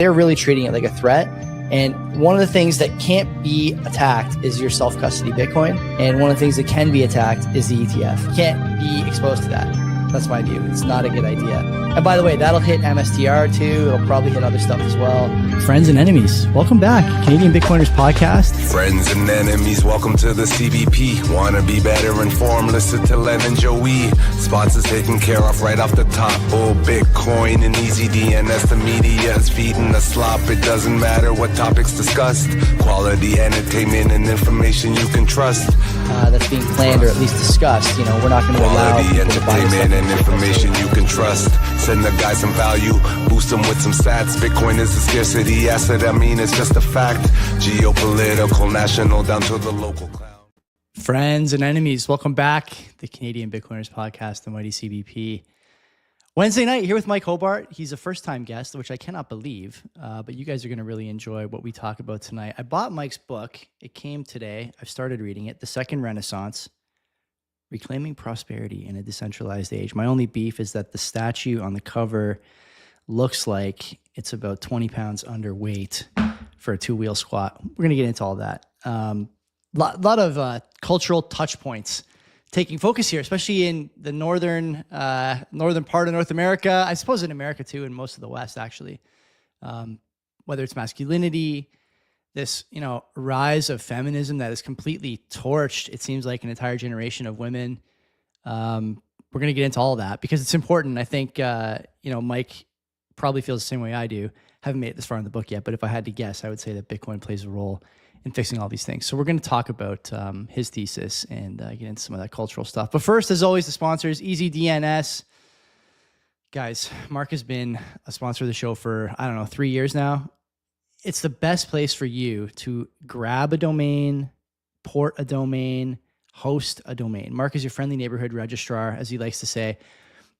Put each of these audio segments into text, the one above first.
They're really treating it like a threat. And one of the things that can't be attacked is your self-custody Bitcoin. And one of the things that can be attacked is the ETF. You can't be exposed to that. That's my view. It's not a good idea. And by the way, that'll hit MSTR too. It'll probably hit other stuff as well. Friends and enemies, welcome back. Canadian Bitcoiners podcast. Friends and enemies, welcome to the CBP. Wanna be better informed? Listen to Len and Joey. Sponsors taken care of right off the top. Bull Bitcoin and easy DNS. The media is feeding the slop. It doesn't matter what topics discussed. Quality entertainment and information you can trust. That's being planned or at least discussed. You know, we're not going to allow people to buy entertainment and information you can trust. Send the guy some value, boost them with some stats. Bitcoin is a scarcity asset. I mean, it's just a fact. Geopolitical, national, down to the local cloud. Friends and enemies, welcome back. The Canadian Bitcoiners podcast, the mighty CBP. Wednesday night here with Mike Hobart. He's a first-time guest, which I cannot believe, but you guys are going to really enjoy what we talk about tonight. I bought Mike's book. It came today. I've started reading it, The Second Renaissance, Reclaiming Prosperity in a Decentralized Age. My only beef is that the statue on the cover looks like it's about 20 pounds underweight for a two-wheel squat. We're going to get into all that. Lot of cultural touch points taking focus here, especially in the northern part of North America. I suppose in America too, and most of the West actually. Whether it's masculinity, this rise of feminism that has completely torched, it seems like, an entire generation of women. We're going to get into all of that because it's important. I think Mike probably feels the same way I do. Haven't made it this far in the book yet, but if I had to guess, I would say that Bitcoin plays a role in fixing all these things. So we're going to talk about his thesis and get into some of that cultural stuff. But first, as always, the sponsors, EasyDNS. Guys, Mark has been a sponsor of the show for, 3 years now. It's the best place for you to grab a domain, port a domain, host a domain. Mark is your friendly neighborhood registrar, as he likes to say.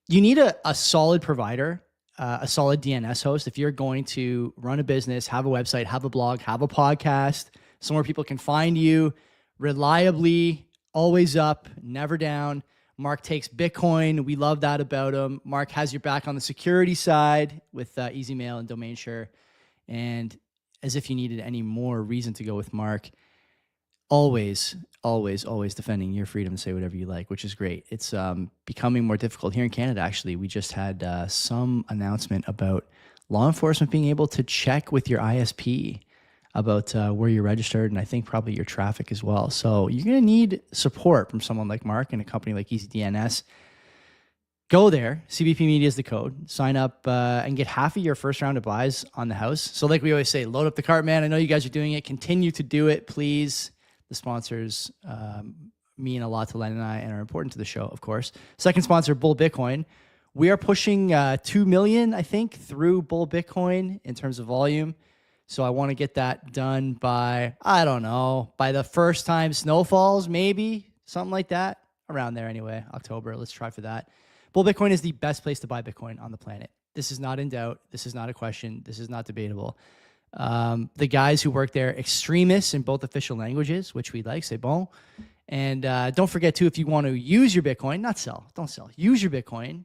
You need a solid provider, a solid DNS host. If you're going to run a business, have a website, have a blog, have a podcast, somewhere people can find you reliably, always up, never down. Mark takes Bitcoin. We love that about him. Mark has your back on the security side with EasyMail and DomainSure. And as if you needed any more reason to go with Mark, always defending your freedom to say whatever you like, which is great. It's becoming more difficult here in Canada, actually. We just had some announcement about law enforcement being able to check with your ISP about where you're registered, and I think probably your traffic as well. So you're going to need support from someone like Mark and a company like EasyDNS. Go there. CBP Media is the code. Sign up and get half of your first round of buys on the house. So like we always say, load up the cart, man. I know you guys are doing it. Continue to do it, please. The sponsors mean a lot to Len and I and are important to the show, of course. Second sponsor, Bull Bitcoin. We are pushing 2 million, I think, through Bull Bitcoin in terms of volume. So I want to get that done by, by the first time snow falls, maybe, something like that. Around there anyway, October. Let's try for that. Bull Bitcoin is the best place to buy Bitcoin on the planet. This is not in doubt. This is not a question. This is not debatable. The guys who work there, extremists in both official languages, which we like, c'est bon. And don't forget, too, if you want to use your Bitcoin, not sell, don't sell, use your Bitcoin,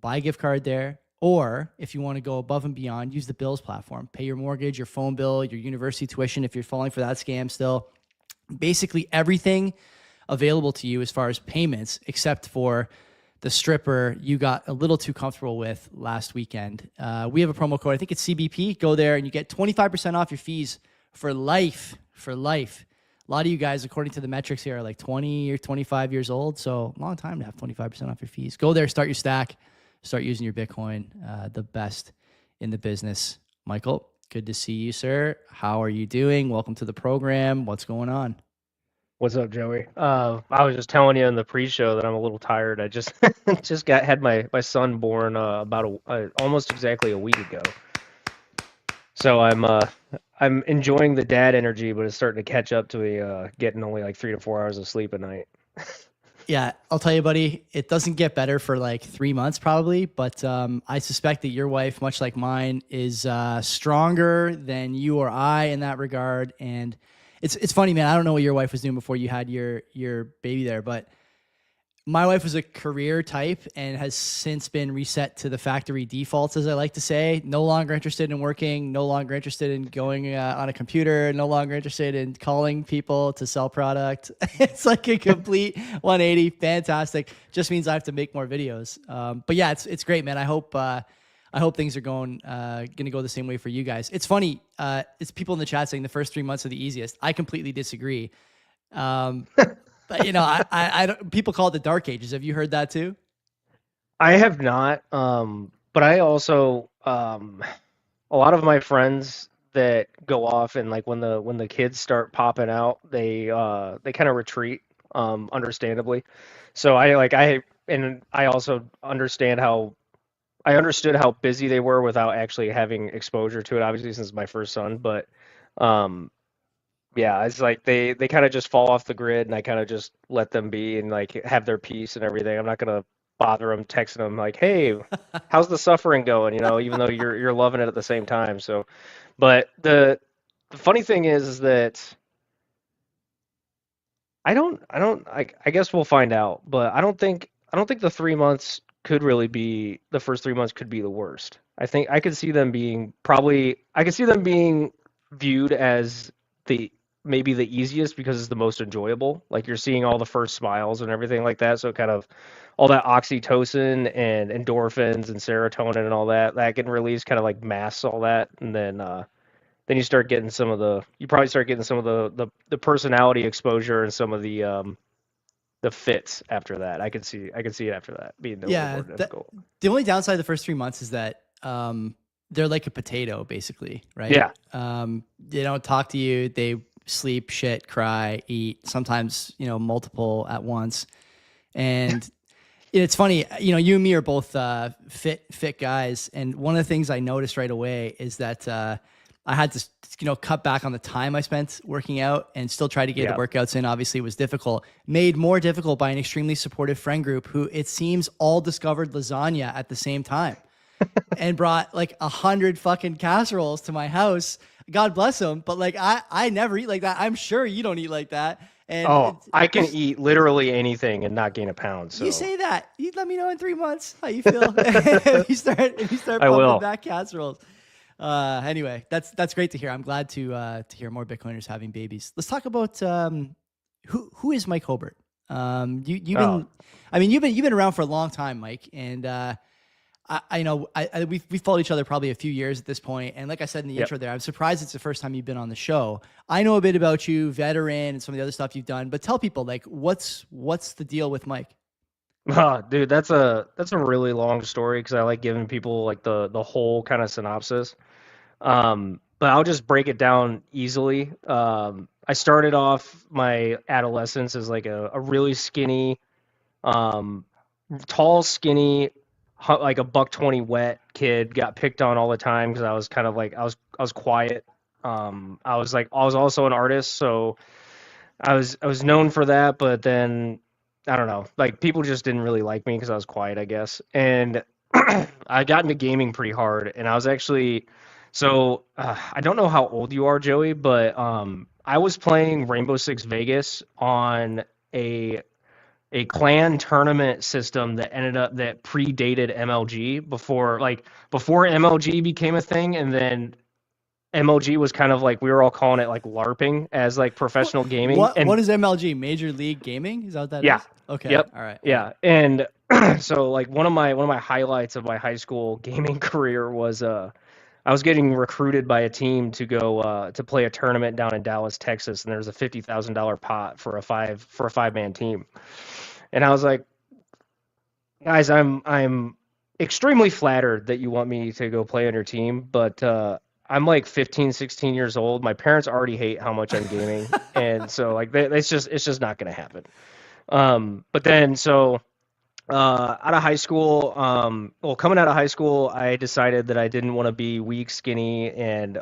buy a gift card there. Or if you want to go above and beyond, use the Bills platform. Pay your mortgage, your phone bill, your university tuition if you're falling for that scam still. Basically everything available to you as far as payments, except for the stripper you got a little too comfortable with last weekend. We have a promo code. I think it's CBP. Go there and you get 25% off your fees for life. For life. A lot of you guys, according to the metrics here, are like 20 or 25 years old. So long time to have 25% off your fees. Go there, start your stack. Start using your Bitcoin, the best in the business. Michael, good to see you, sir. How are you doing? Welcome to the program. What's going on? What's up, Joey? I was just telling you in the pre-show that I'm a little tired. I just had my son born about almost exactly a week ago. So I'm enjoying the dad energy, but it's starting to catch up to me getting only like 3 to 4 hours of sleep at night. Yeah, I'll tell you, buddy, it doesn't get better for like 3 months probably, but I suspect that your wife, much like mine, is stronger than you or I in that regard. And it's funny, man. I don't know what your wife was doing before you had your baby there, but My wife was a career type and has since been reset to the factory defaults, as I like to say. No longer interested in working, no longer interested in going on a computer, no longer interested in calling people to sell product. It's like a complete 180. Fantastic. Just means I have to make more videos. But yeah, it's great, man. I hope things are going to go the same way for you guys. It's funny. It's people in the chat saying the first 3 months are the easiest. I completely disagree. But I don't, people call it the dark ages. Have you heard that too? I have not. But I also, a lot of my friends that go off and like when the kids start popping out, they kind of retreat, understandably. So I also understand how I understood how busy they were without actually having exposure to it, obviously, since it's my first son. But um, yeah, it's like they kind of just fall off the grid, and I kind of just let them be and like have their peace and everything. I'm not gonna bother them, texting them like, "Hey, how's the suffering going?" Even though you're loving it at the same time. So, but the funny thing is that I guess we'll find out, but I don't think the 3 months could really be the first 3 months could be the worst. I think I could see them being viewed as the maybe the easiest because it's the most enjoyable. Like you're seeing all the first smiles and everything like that, so kind of all that oxytocin and endorphins and serotonin and all that getting released kind of like masks all that, and then you start getting you probably start getting some of the personality exposure and some of the fits after that. I could see it after that being a little more difficult. The only downside of the first 3 months is that they're like a potato, basically, right? Yeah. They don't talk to you. They sleep, shit, cry, eat, sometimes, multiple at once. And it's funny, you and me are both fit guys. And one of the things I noticed right away is that I had to, cut back on the time I spent working out and still try to get the workouts in. Obviously, it was difficult. Made more difficult by an extremely supportive friend group who, it seems, all discovered lasagna at the same time and brought like 100 fucking casseroles to my house. God bless them. But like, I never eat like that. I'm sure you don't eat like that. And I can eat literally anything and not gain a pound. So you say that. You let me know in 3 months how you feel. if you start pumping back casseroles. Anyway, that's great to hear. I'm glad to hear more Bitcoiners having babies. Let's talk about who is Mike Hobart. You've been around for a long time, Mike, and we've followed each other probably a few years at this point. And like I said in the intro there, I'm surprised it's the first time you've been on the show. I know a bit about you, veteran, and some of the other stuff you've done, but tell people like what's the deal with Mike? Oh, dude, that's a really long story because I like giving people like the whole kind of synopsis. But I'll just break it down easily. I started off my adolescence as like a really skinny, tall, skinny, like a $120 wet kid. Got picked on all the time because I was kind of like I was quiet. I was also an artist, so I was known for that. But then I don't know, like people just didn't really like me because I was quiet, I guess. And I got into gaming pretty hard, and I was actually I don't know how old you are, Joey, but I was playing Rainbow Six Vegas on a clan tournament system that predated MLG before MLG became a thing, and then MLG was kind of like we were all calling it like LARPing as like professional gaming. What is MLG? Major League Gaming? Is that what that is? Okay. Yep. All right. Yeah. And so like one of my highlights of my high school gaming career was I was getting recruited by a team to go to play a tournament down in Dallas, Texas, and there was a $50,000 pot for a 5-man team. And I was like, guys, I'm extremely flattered that you want me to go play on your team, but I'm like 15, 16 years old. My parents already hate how much I'm gaming, and so like it's just not gonna happen. But then out of high school, coming out of high school, I decided that I didn't want to be weak, skinny, and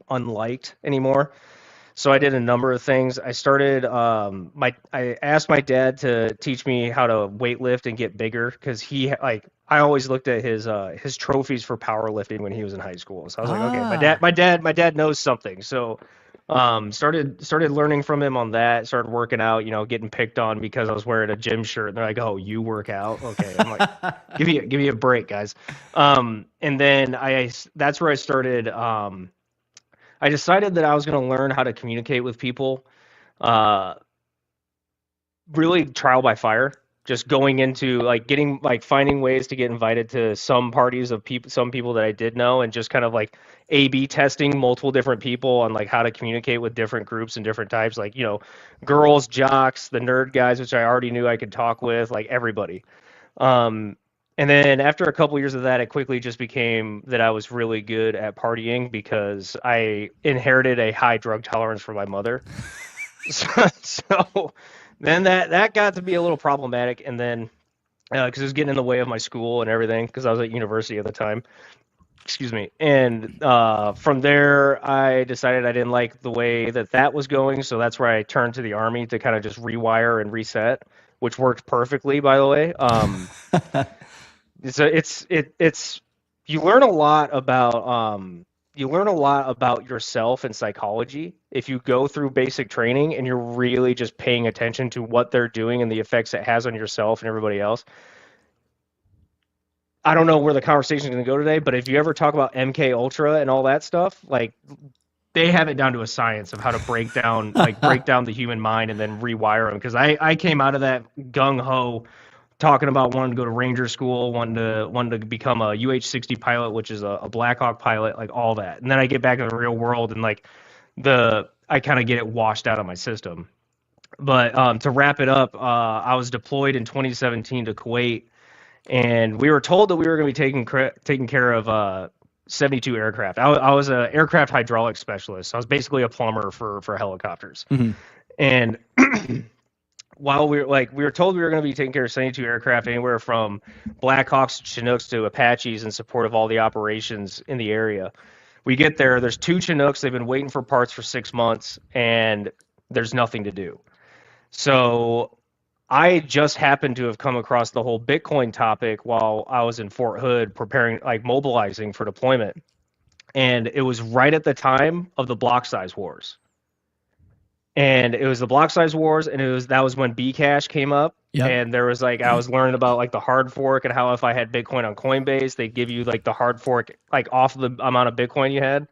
unliked anymore. So I did a number of things. I started I asked my dad to teach me how to weightlift and get bigger because I always looked at his trophies for powerlifting when he was in high school. So I was like, okay, my dad knows something. So Started learning from him on that. Started working out, getting picked on because I was wearing a gym shirt. And they're like, "Oh, you work out? Okay." I'm like, "Give me a break, guys." And then that's where I started. I decided that I was going to learn how to communicate with people. Really trial by fire. Just going into like finding ways to get invited to some parties of some people that I did know, and just kind of like A/B testing multiple different people on like how to communicate with different groups and different types, like girls, jocks, the nerd guys, which I already knew I could talk with, like everybody. And then after a couple years of that, it quickly just became that I was really good at partying because I inherited a high drug tolerance from my mother. So then that got to be a little problematic, and then because it was getting in the way of my school and everything, because I was at university at the time. Excuse me. And from there, I decided I didn't like the way that was going, so that's where I turned to the Army to kind of just rewire and reset, which worked perfectly, by the way. It's you learn a lot about yourself and psychology if you go through basic training and you're really just paying attention to what they're doing and the effects it has on yourself and everybody else. I don't know where the conversation is going to go today, but if you ever talk about MK Ultra and all that stuff, like they have it down to a science of how to break down the human mind and then rewire them. Because I came out of that gung ho talking about wanting to go to Ranger School, wanting to become a UH-60 pilot, which is a Black Hawk pilot, like all that. And then I get back in the real world and like I kind of get it washed out of my system. But to wrap it up, I was deployed in 2017 to Kuwait, and we were told that we were going to be taking care of 72 aircraft. I was an aircraft hydraulic specialist. So I was basically a plumber for helicopters. Mm-hmm. And while we were told we were going to be taking care of 72 aircraft, anywhere from Black Hawks, Chinooks to Apaches, in support of all the operations in the area. We get there's 2 Chinooks. They've been waiting for parts for 6 months, and there's nothing to do. So I just happened to have come across the whole Bitcoin topic while I was in Fort Hood preparing, like mobilizing for deployment. And it was right at the time of the block size wars. And it was the block size wars, and that was when Bcash came up. Yep. And there was I was learning about like the hard fork and how if I had Bitcoin on Coinbase, they'd give you like the hard fork like off the amount of Bitcoin you had.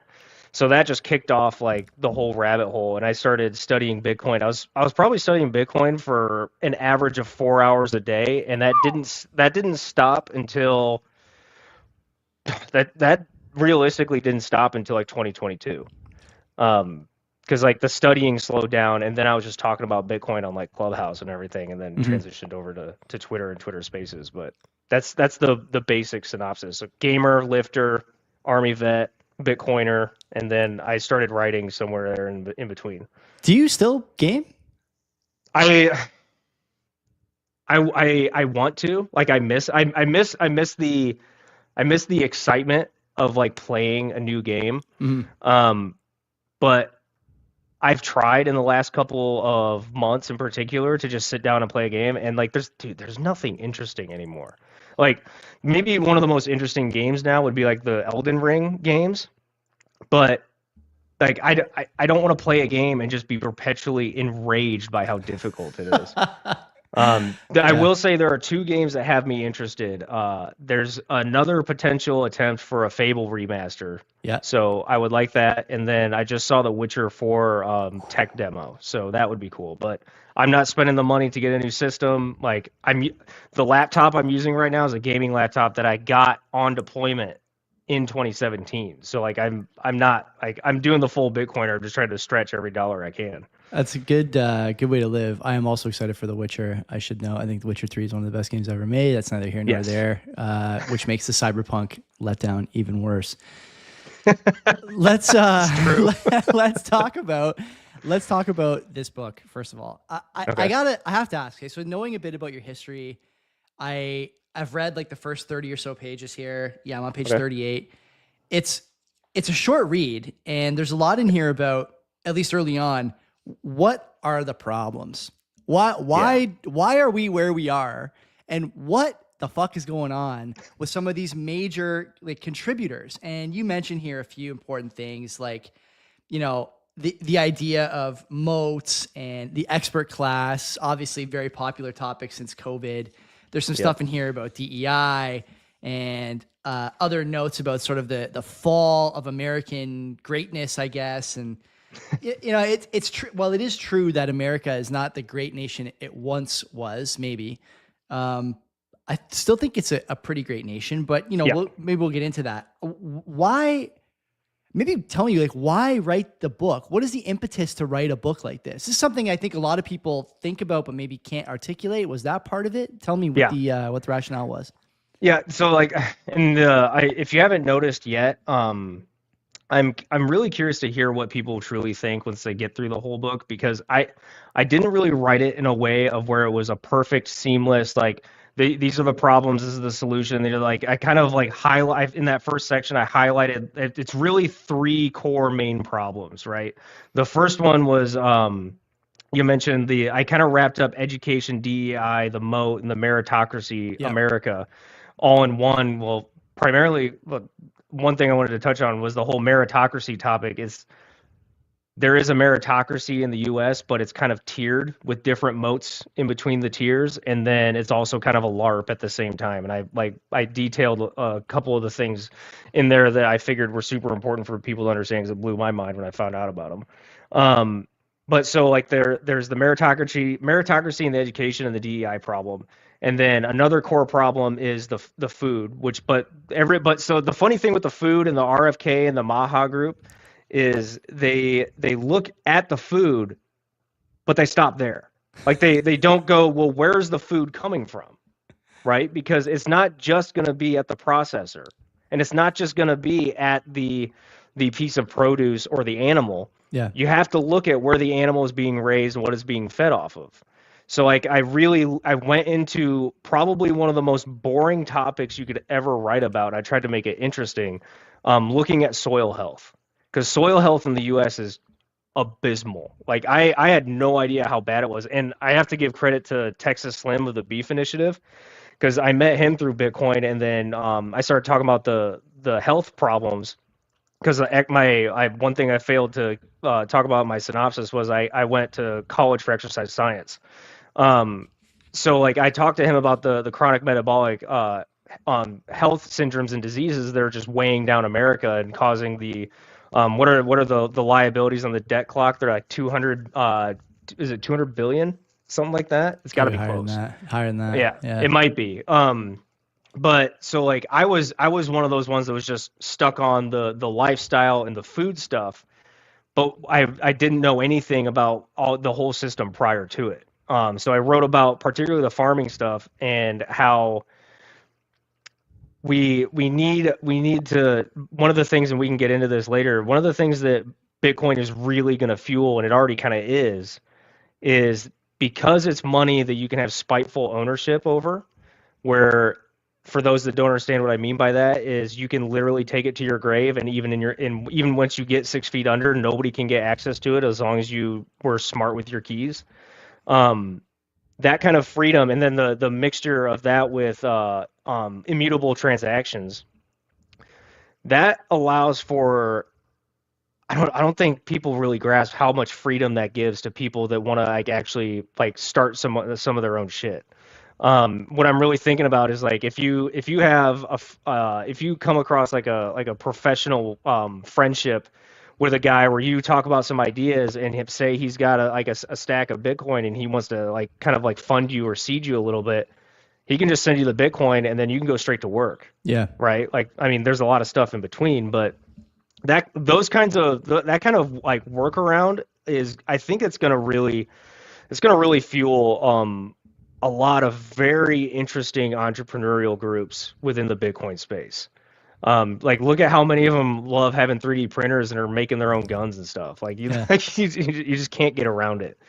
So that just kicked off like the whole rabbit hole, and I started studying Bitcoin. I was probably studying Bitcoin for an average of 4 hours a day, and that didn't stop until that realistically didn't stop until like 2022. Because like the studying slowed down, and then I was just talking about Bitcoin on like Clubhouse and everything, and then transitioned over to Twitter and Twitter Spaces. But that's the basic synopsis. So gamer, lifter, Army vet, Bitcoiner, and then I started writing somewhere there in between. Do you still game? I want to. Like I miss the excitement of like playing a new game. Mm-hmm. But I've tried in the last couple of months in particular to just sit down and play a game, and like there's nothing interesting anymore. Like maybe one of the most interesting games now would be like the Elden Ring games, but like I don't want to play a game and just be perpetually enraged by how difficult it is. I will say there are 2 games that have me interested. There's another potential attempt for a Fable remaster. Yeah. So I would like that. And then I just saw the Witcher 4 tech demo. So that would be cool. But I'm not spending the money to get a new system. Like the laptop I'm using right now is a gaming laptop that I got on deployment in 2017. So like I'm not like I'm doing the full Bitcoiner, just trying to stretch every dollar I can. That's a good way to live. I am also excited for The Witcher. I should know. I think The Witcher 3 is one of the best games ever made. That's neither here nor there, which makes the Cyberpunk letdown even worse. Let's talk about this book first of all. I have to ask. Okay, so knowing a bit about your history, I've read like the first 30 or so pages here. Yeah, I'm on page 38. It's a short read, and there's a lot in here about, at least early on, what are the problems? Why are we where we are? And what the fuck is going on with some of these major like contributors? And you mentioned here a few important things like, the idea of moats and the expert class, obviously very popular topic since COVID. There's some stuff in here about DEI and other notes about sort of the fall of American greatness, I guess. And it's true. Well, it is true that America is not the great nation it once was. Maybe I still think it's a pretty great nation, but maybe we'll get into that. Why? Maybe tell me, like, why write the book? What is the impetus to write a book like this? This is something I think a lot of people think about, but maybe can't articulate. Was that part of it? Tell me what the rationale was. Yeah. So like, and if you haven't noticed yet, I'm really curious to hear what people truly think once they get through the whole book, because I didn't really write it in a way of where it was a perfect, seamless, like, these are the problems, this is the solution. They're like, I kind of like highlight in that first section, I highlighted, it's really 3 core main problems, right? The first one was, you mentioned I kind of wrapped up education, DEI, the moat, and the meritocracy, America, all in one. Well, primarily, look, one thing I wanted to touch on was the whole meritocracy topic. There is a meritocracy in the U.S., but it's kind of tiered with different moats in between the tiers, and then it's also kind of a LARP at the same time. And I detailed a couple of the things in there that I figured were super important for people to understand, because it blew my mind when I found out about them. But so like there's the meritocracy in the education and the DEI problem. And then another core problem is the food, so the funny thing with the food and the RFK and the Maha group is they look at the food, but they stop there. Like they don't go, well, where's the food coming from? Right? Because it's not just going to be at the processor, and it's not just going to be at the piece of produce or the animal. Yeah. You have to look at where the animal is being raised and what it's being fed off of. So like I went into probably one of the most boring topics you could ever write about. I tried to make it interesting, looking at soil health. Because soil health in the U.S. is abysmal. Like I had no idea how bad it was, and I have to give credit to Texas Slim of the Beef Initiative, because I met him through Bitcoin, and then I started talking about the health problems. Because one thing I failed to talk about in my synopsis was I went to college for exercise science. So like I talked to him about the chronic metabolic health syndromes and diseases that are just weighing down America and causing the what are the liabilities on the debt clock? They're like 200 is it 200 billion, something like that? It's got to be close. Higher than that. Yeah, it might be. But so like I was one of those ones that was just stuck on the lifestyle and the food stuff, but I didn't know anything about the whole system prior to it. So I wrote about particularly the farming stuff and how we need to, one of the things, and we can get into this later, one of the things that Bitcoin is really going to fuel, and it already kind of is because it's money that you can have spiteful ownership over, where, for those that don't understand what I mean by that, is you can literally take it to your grave, and even once you get 6 feet under, nobody can get access to it as long as you were smart with your keys. That kind of freedom, and then the mixture of that with immutable transactions, that allows for, I don't think people really grasp how much freedom that gives to people that want to like actually like start some of their own shit. What I'm really thinking about is like if you come across like a professional friendship with a guy where you talk about some ideas and him say he's got a stack of Bitcoin and he wants to like kind of like fund you or seed you a little bit, he can just send you the Bitcoin and then you can go straight to work. Yeah. Right. Like, I mean, there's a lot of stuff in between, but that kind of like workaround is, I think it's going to really fuel a lot of very interesting entrepreneurial groups within the Bitcoin space. Like look at how many of them love having 3D printers and are making their own guns and stuff. Like you just can't get around it.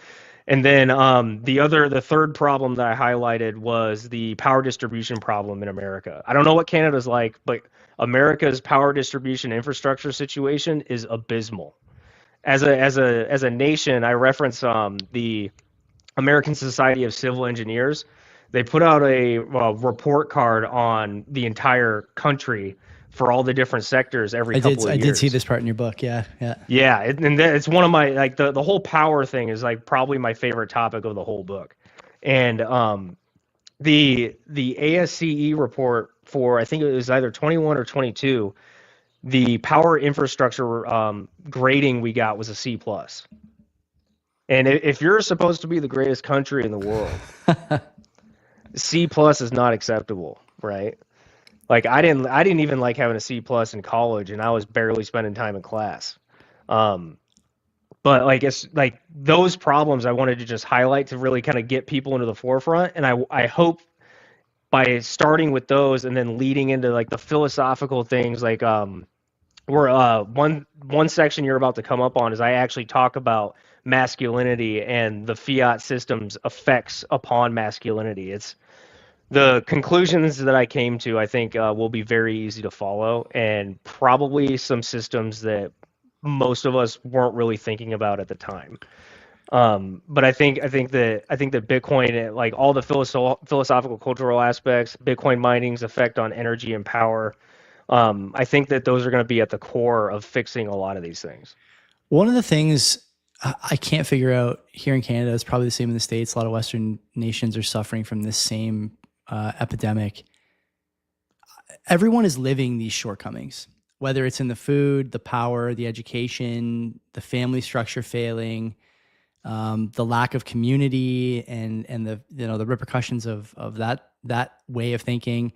And then the third problem that I highlighted was the power distribution problem in America. I don't know what Canada's like, but America's power distribution infrastructure situation is abysmal. As a nation, I reference the American Society of Civil Engineers. They put out a report card on the entire country for all the different sectors every couple of years. I did see this part in your book. Yeah. Yeah, and it's one of my, like, the whole power thing is like probably my favorite topic of the whole book. And the ASCE report for, I think it was either 21 or 22, the power infrastructure grading we got was a C plus. And if you're supposed to be the greatest country in the world, C plus is not acceptable, right? Like I didn't even like having a C plus in college, and I was barely spending time in class. But like, it's like those problems I wanted to just highlight to really kind of get people into the forefront. And I hope by starting with those and then leading into like the philosophical things, like where one section you're about to come up on is I actually talk about masculinity and the fiat system's effects upon masculinity. It's the conclusions that I came to, I think, will be very easy to follow, and probably some systems that most of us weren't really thinking about at the time. But I think that Bitcoin, like all the philosophical cultural aspects, Bitcoin mining's effect on energy and power, I think that those are going to be at the core of fixing a lot of these things. One of the things I can't figure out here in Canada, it's probably the same in the States. A lot of Western nations are suffering from this same epidemic. Everyone is living these shortcomings, whether it's in the food, the power, the education, the family structure failing, the lack of community, and the the repercussions of that way of thinking.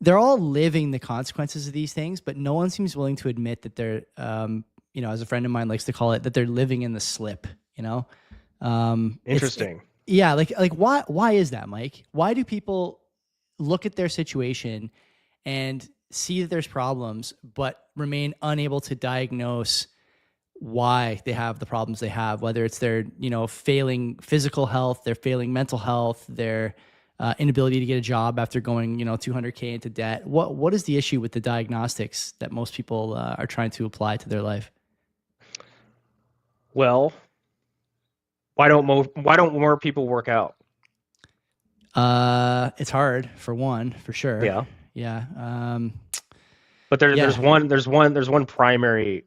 They're all living the consequences of these things, but no one seems willing to admit that they're, as a friend of mine likes to call it, that they're living in the slip. Interesting. Yeah, like why is that, Mike? Why do people look at their situation and see that there's problems, but remain unable to diagnose why they have the problems they have? Whether it's their failing physical health, their failing mental health, their inability to get a job after going $200K into debt. What is the issue with the diagnostics that most people are trying to apply to their life? Well, why don't more people work out? It's hard, for one, for sure. Yeah. But there's one primary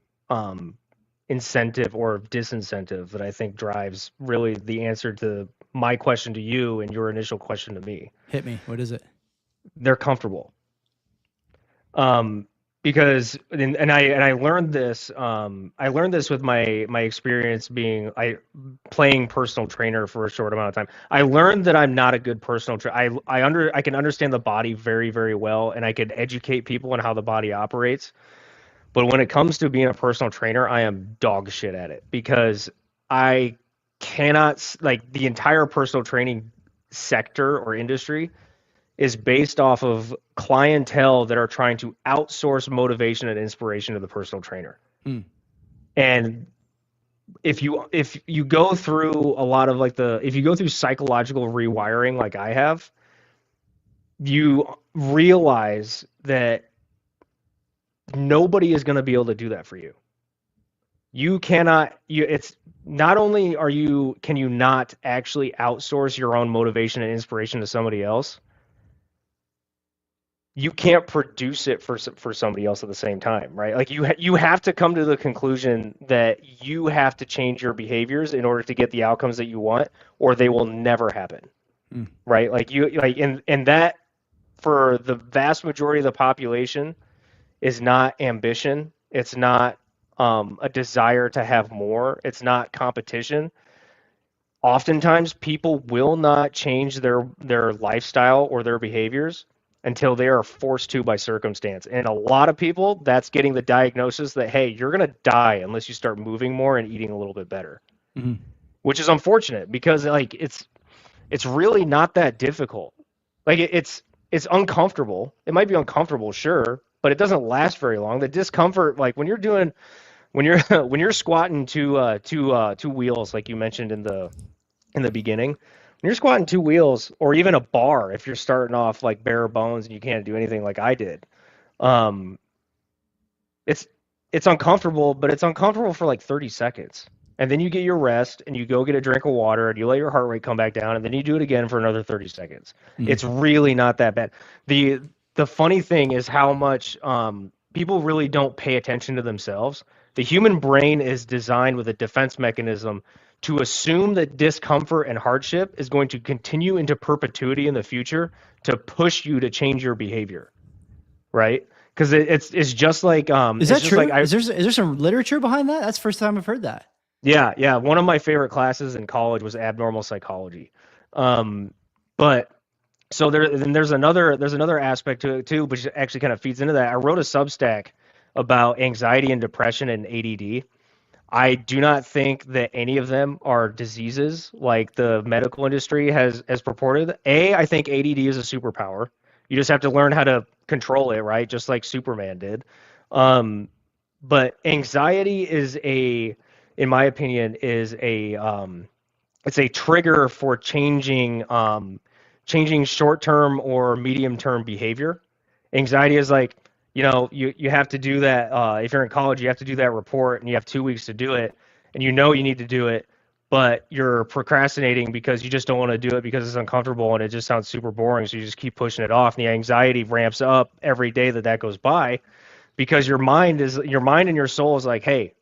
incentive or disincentive that I think drives really the answer to my question to you and your initial question to me. Hit me. What is it? They're comfortable. Because I learned this. I learned this with my experience playing personal trainer for a short amount of time. I learned that I'm not a good personal trainer. I can understand the body very, very well, and I can educate people on how the body operates. But when it comes to being a personal trainer, I am dog shit at it, because I cannot, like, the entire personal training sector or industry is based off of clientele that are trying to outsource motivation and inspiration to the personal trainer. And if you go through a lot of if you go through psychological rewiring like I have, you realize that nobody is going to be able to do that for you. You cannot. It's not only can you not actually outsource your own motivation and inspiration to somebody else, you can't produce it for somebody else at the same time, right? Like you have to come to the conclusion that you have to change your behaviors in order to get the outcomes that you want, or they will never happen, right? And that, for the vast majority of the population, is not ambition. It's not a desire to have more. It's not competition. Oftentimes, people will not change their lifestyle or their behaviors until they are forced to by circumstance. And a lot of people, that's getting the diagnosis that, hey, you're going to die unless you start moving more and eating a little bit better, which is unfortunate, because it's really not that difficult. Like it's uncomfortable. It might be uncomfortable, sure, but it doesn't last very long. The discomfort, like when you're squatting two wheels, like you mentioned in the beginning, when you're squatting two wheels, or even a bar, if you're starting off like bare bones and you can't do anything like I did, it's uncomfortable, but it's uncomfortable for like 30 seconds. And then you get your rest and you go get a drink of water and you let your heart rate come back down, and then you do it again for another 30 seconds. It's really not that bad. the funny thing is how much people really don't pay attention to themselves. The human brain is designed with a defense mechanism to assume that discomfort and hardship is going to continue into perpetuity in the future to push you to change your behavior, right? Because it's just like Is it's that just true? like Is there some literature behind that? That's the first time I've heard that. yeah. One of my favorite classes in college was abnormal psychology, but so there's another aspect to it too, which actually kind of feeds into that. I wrote a Substack about anxiety and depression and ADD. I do not think that any of them are diseases like the medical industry has purported. I think ADD is a superpower. You just have to learn how to control it, right? Just like Superman did. But anxiety in my opinion, it's a trigger for changing short-term or medium-term behavior. Anxiety is like, you have to do that. If you're in college, you have to do that report and you have 2 weeks to do it and you need to do it, but you're procrastinating because you just don't want to do it because it's uncomfortable and it just sounds super boring. So you just keep pushing it off and the anxiety ramps up every day that goes by because your mind and your soul is like, hey,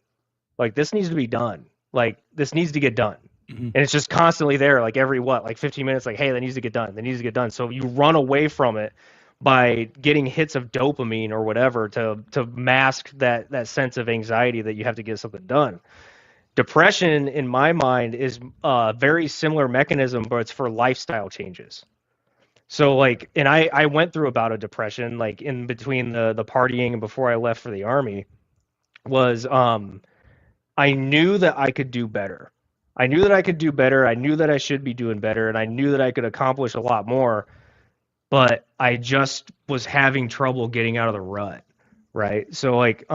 like this needs to be done. Like this needs to get done. Mm-hmm. And it's just constantly there, like every 15 minutes, like, hey, that needs to get done. That needs to get done. So you run away from it by getting hits of dopamine or whatever to mask that sense of anxiety that you have to get something done. Depression, in my mind, is a very similar mechanism, but it's for lifestyle changes. So like, and I went through about a depression, like in between the partying and before I left for the army, was I knew that I could do better. I knew that I could do better. I knew that I should be doing better, and I knew that I could accomplish a lot more. But I just was having trouble getting out of the rut, right? So like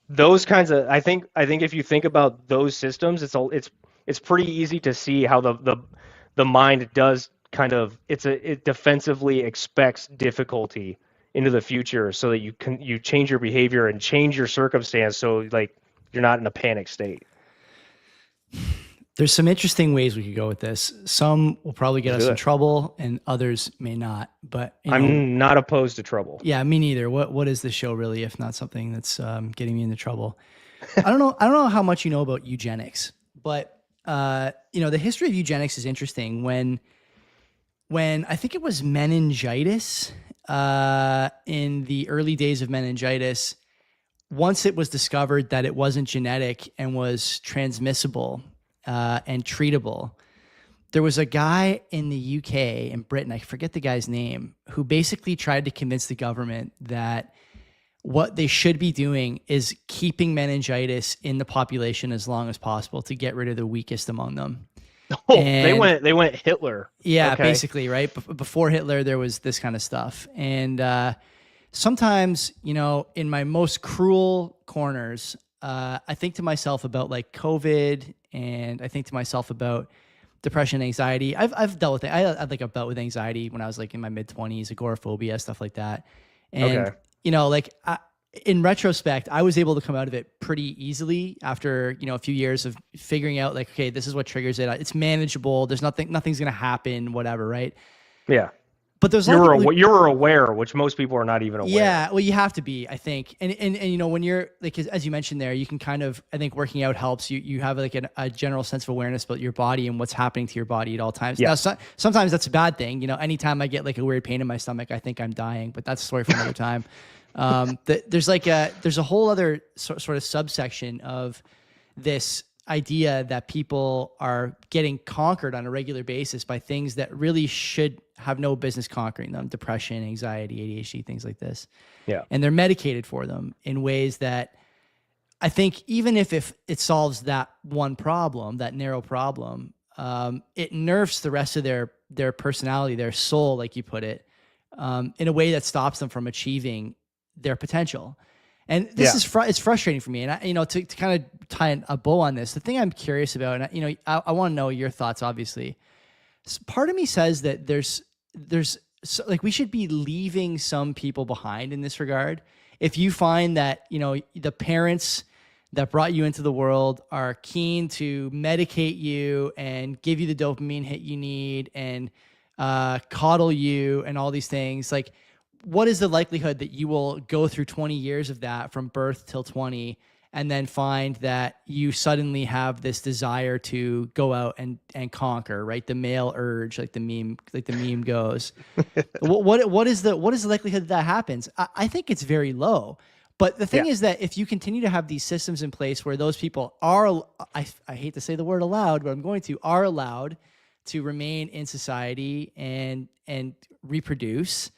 those kinds of I think if you think about those systems, it's pretty easy to see how the mind does kind of it defensively expects difficulty into the future so that you change your behavior and change your circumstance so like you're not in a panic state. There's some interesting ways we could go with this. Some will probably get us in trouble and others may not, but I'm not opposed to trouble. Yeah, me neither. What is this show really, if not something that's getting me into trouble? I don't know how much you know about eugenics, but the history of eugenics is interesting. When I think it was meningitis, in the early days of meningitis, once it was discovered that it wasn't genetic and was transmissible, and treatable, there was a guy in the UK, in Britain, I forget the guy's name, who basically tried to convince the government that what they should be doing is keeping meningitis in the population as long as possible to get rid of the weakest among them. Oh, they went Hitler. Yeah, okay. Basically, right? Before Hitler, there was this kind of stuff. And sometimes, in my most cruel corners, I think to myself about like COVID, and I think to myself about depression, anxiety. I've dealt with it. I had like a bout with anxiety when I was like in my mid-20s, agoraphobia, stuff like that. And in retrospect, I was able to come out of it pretty easily after a few years of figuring out like, okay, this is what triggers it. It's manageable. There's nothing's gonna happen. Whatever, right? Yeah. But there's you were aware, which most people are not even aware. Yeah, well, you have to be, I think, and when you're like, as you mentioned there, you can kind of, I think working out helps you. You have like a general sense of awareness about your body and what's happening to your body at all times. Yeah. Now, sometimes that's a bad thing. Anytime I get like a weird pain in my stomach, I think I'm dying. But that's a story for another time. There's a whole other sort of subsection of this idea that people are getting conquered on a regular basis by things that really should have no business conquering them: depression, anxiety, ADHD, things like this. Yeah. And they're medicated for them in ways that I think even if it solves that one problem, that narrow problem, it nerfs the rest of their personality, their soul, like you put it, in a way that stops them from achieving their potential. And this is it's frustrating for me. And to kind of tie a bow on this, the thing I'm curious about, and I want to know your thoughts. Obviously, part of me says that there's like we should be leaving some people behind in this regard. If you find that the parents that brought you into the world are keen to medicate you and give you the dopamine hit you need and coddle you and all these things, like, what is the likelihood that you will go through 20 years of that from birth till 20 and then find that you suddenly have this desire to go out and conquer, right? The male urge, like the meme goes. What is the likelihood that happens? I think it's very low. But the thing is that if you continue to have these systems in place where those people are, I hate to say the word allowed, but I'm going to, are allowed to remain in society and reproduce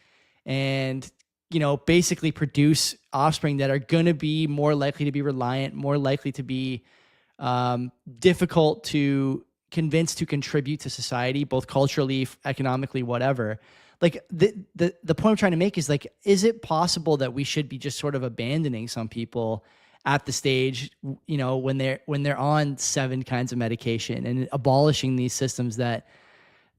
and, you know, basically produce offspring that are going to be more likely to be reliant, more likely to be difficult to convince to contribute to society, both culturally, economically, whatever. Like the point I'm trying to make is like, is it possible that we should be just sort of abandoning some people at the stage, you know, when they're on 7 kinds of medication and abolishing these systems that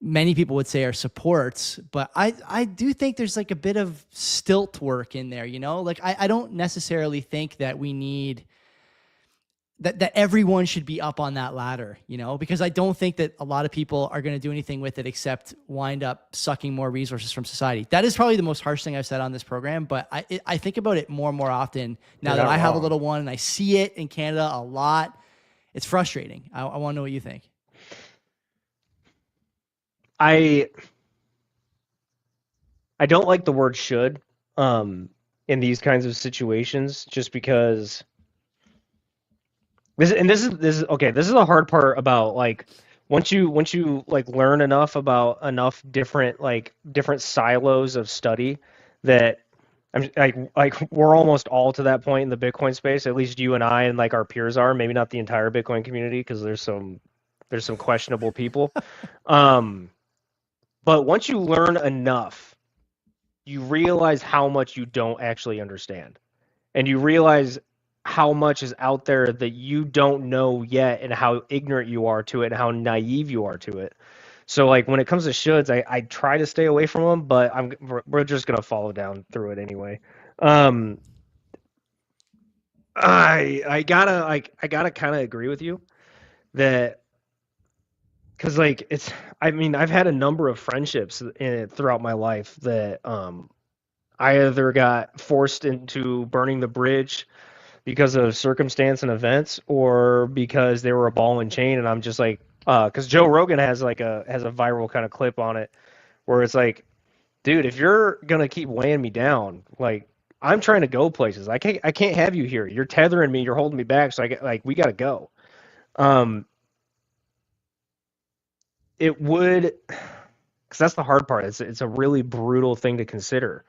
many people would say are supports, but I do think there's like a bit of stilt work in there, you know, like I don't necessarily think that we need that everyone should be up on that ladder, you know, because I don't think that a lot of people are going to do anything with it except wind up sucking more resources from society. That is probably the most harsh thing I've said on this program, but I think about it more and more often now that I have a little one and I see it in Canada a lot. It's frustrating. I want to know what you think. I don't like the word should in these kinds of situations, just because this is okay. This is the hard part about, like, once you like learn enough about enough different silos of study that I'm like we're almost all to that point in the Bitcoin space. At least you and I and like our peers are. Maybe not the entire Bitcoin community, because there's some questionable people. But once you learn enough, you realize how much you don't actually understand. And you realize how much is out there that you don't know yet, and how ignorant you are to it, and how naive you are to it. So like when it comes to shoulds, I try to stay away from them, but we're just going to follow down through it anyway. I gotta kind of agree with you that, because like I've had a number of friendships throughout my life that I either got forced into burning the bridge because of circumstance and events, or because they were a ball and chain, and I'm just like, because Joe Rogan has a viral kind of clip on it where it's like, dude, if you're gonna keep weighing me down, like, I'm trying to go places. I can't have you here. You're tethering me. You're holding me back. So we gotta go. It would, because that's the hard part. It's a really brutal thing to consider.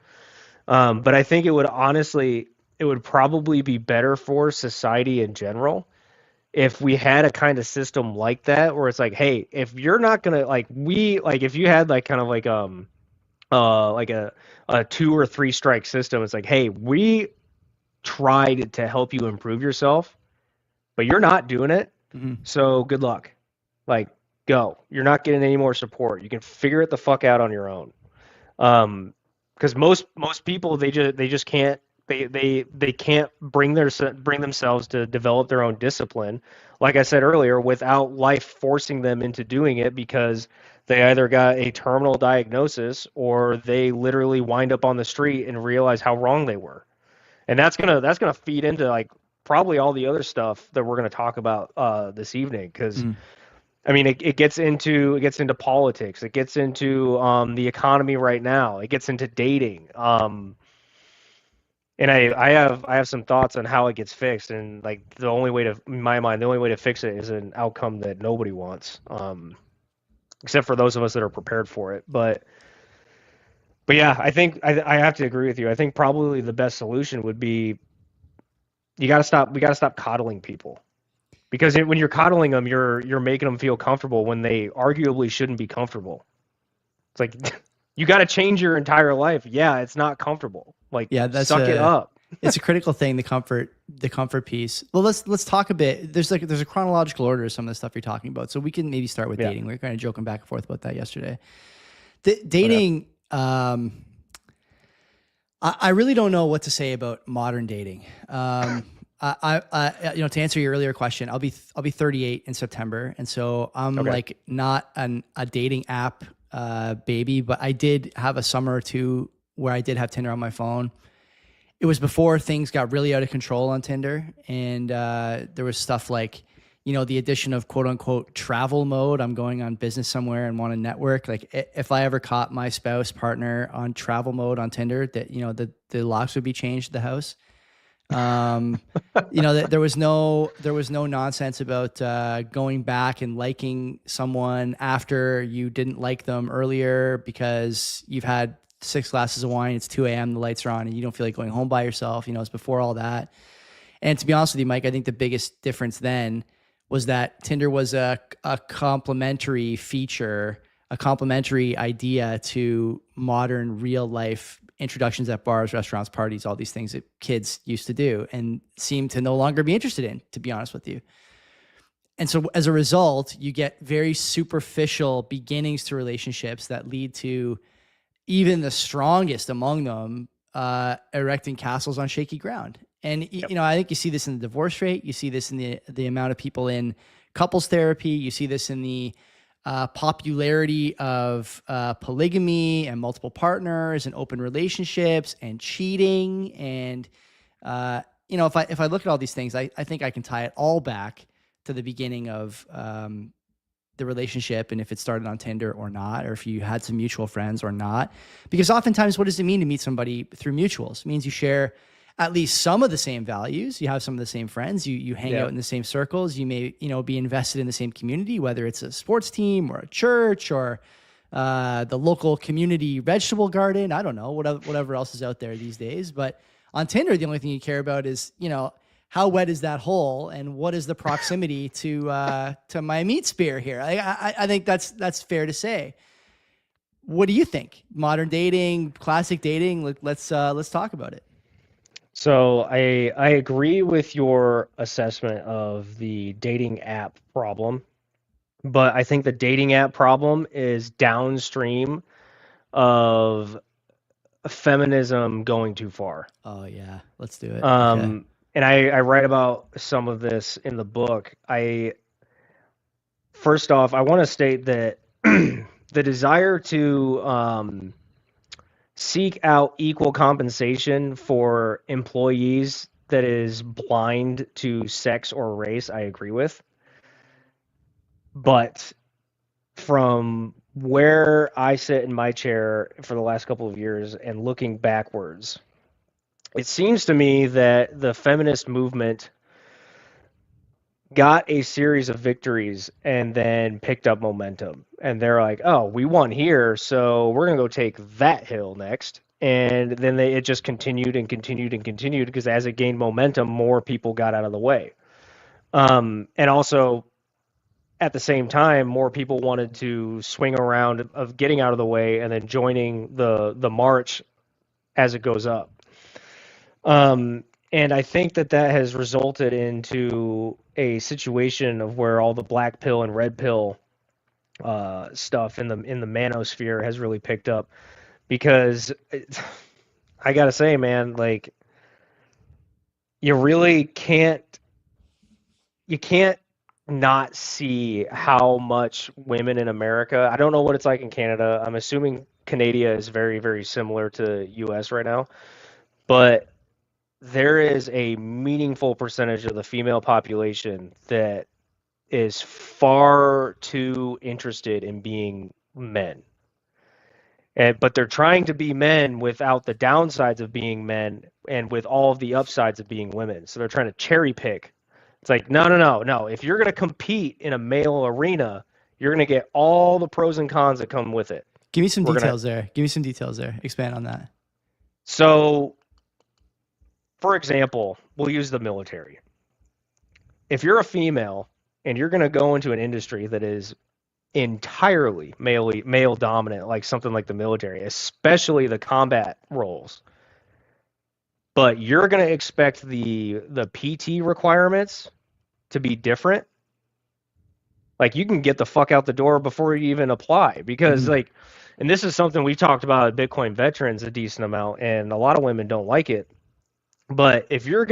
But I think it would probably be better for society in general if we had a kind of system like that, where it's like, hey, if you're not gonna if you had like kind of like a 2 or 3 strike system, it's like, hey, we tried to help you improve yourself, but you're not doing it. Mm-hmm. So good luck. Like, go. You're not getting any more support. You can figure it the fuck out on your own. Because most people, they just can't. They can't bring themselves to develop their own discipline, like I said earlier, without life forcing them into doing it, because they either got a terminal diagnosis or they literally wind up on the street and realize how wrong they were. And that's gonna feed into like probably all the other stuff that we're gonna talk about this evening, because I mean, it gets into politics, it gets into the economy right now, it gets into dating. And I have some thoughts on how it gets fixed, and like in my mind, the only way to fix it is an outcome that nobody wants, except for those of us that are prepared for it. But yeah, I think I have to agree with you. I think probably the best solution would be we got to stop coddling people, because when you're coddling them, you're making them feel comfortable when they arguably shouldn't be comfortable. It's like, you got to change your entire life. Yeah, it's not comfortable. Like, yeah, suck it up. It's a critical thing, the comfort piece. Well, let's talk a bit. There's a chronological order of some of the stuff you're talking about. So we can maybe start with dating. We were kind of joking back and forth about that yesterday. Dating, I really don't know what to say about modern dating. I to answer your earlier question, I'll be 38 in September, and so I'm like not a dating app baby, but I did have a summer or two where I did have Tinder on my phone, it was before things got really out of control on Tinder. And there was stuff like, the addition of quote unquote travel mode. I'm going on business somewhere and want to network. Like if I ever caught my spouse partner on travel mode on Tinder, that, the locks would be changed at the house. There was no nonsense about going back and liking someone after you didn't like them earlier because you've had 6 glasses of wine, it's 2 a.m, the lights are on, and you don't feel like going home by yourself. It's before all that. And to be honest with you, Mike, I think the biggest difference then was that Tinder was a complementary feature, a complementary idea to modern real life introductions at bars, restaurants, parties, all these things that kids used to do and seem to no longer be interested in, to be honest with you. And so as a result, you get very superficial beginnings to relationships that lead to even the strongest among them erecting castles on shaky ground. And, I think you see this in the divorce rate. You see this in the amount of people in couples therapy. You see this in the popularity of polygamy and multiple partners and open relationships and cheating. And, if I look at all these things, I think I can tie it all back to the beginning of the relationship and if it started on Tinder or not, or if you had some mutual friends or not. Because oftentimes, what does it mean to meet somebody through mutuals? It means you share at least some of the same values. You have some of the same friends. You hang out in the same circles. You may, be invested in the same community, whether it's a sports team or a church or the local community vegetable garden. I don't know, whatever else is out there these days. But on Tinder, the only thing you care about is, how wet is that hole and what is the proximity to my meat spear here? I think that's fair to say. What do you think? Modern dating, classic dating? Let's talk about it. So I agree with your assessment of the dating app problem, but I think the dating app problem is downstream of feminism going too far. Oh yeah, let's do it. Okay. And I write about some of this in the book. First off, I want to state that the desire to seek out equal compensation for employees that is blind to sex or race, I agree with. But from where I sit in my chair for the last couple of years and looking backwards, it seems to me that the feminist movement got a series of victories and then picked up momentum. And they're like, oh, we won here, so we're going to go take that hill next. And then it just continued and continued and continued because as it gained momentum, more people got out of the way. And also, at the same time, more people wanted to swing around of getting out of the way and then joining the march as it goes up. And I think that has resulted into a situation of where all the black pill and red pill stuff in the manosphere has really picked up, because I gotta say, man, like you really can't not see how much women in America. I don't know what it's like in Canada. I'm assuming Canada is very, very similar to US right now, but there is a meaningful percentage of the female population that is far too interested in being men. But they're trying to be men without the downsides of being men and with all of the upsides of being women. So they're trying to cherry pick. It's like, no. If you're going to compete in a male arena, you're going to get all the pros and cons that come with it. Give me some details there. Expand on that. So, for example, we'll use the military. If you're a female and you're going to go into an industry that is entirely male dominant, like something like the military, especially the combat roles, but you're going to expect the PT requirements to be different, like you can get the fuck out the door before you even apply, because like, and this is something we've talked about at Bitcoin Veterans a decent amount, and a lot of women don't like it. But if you're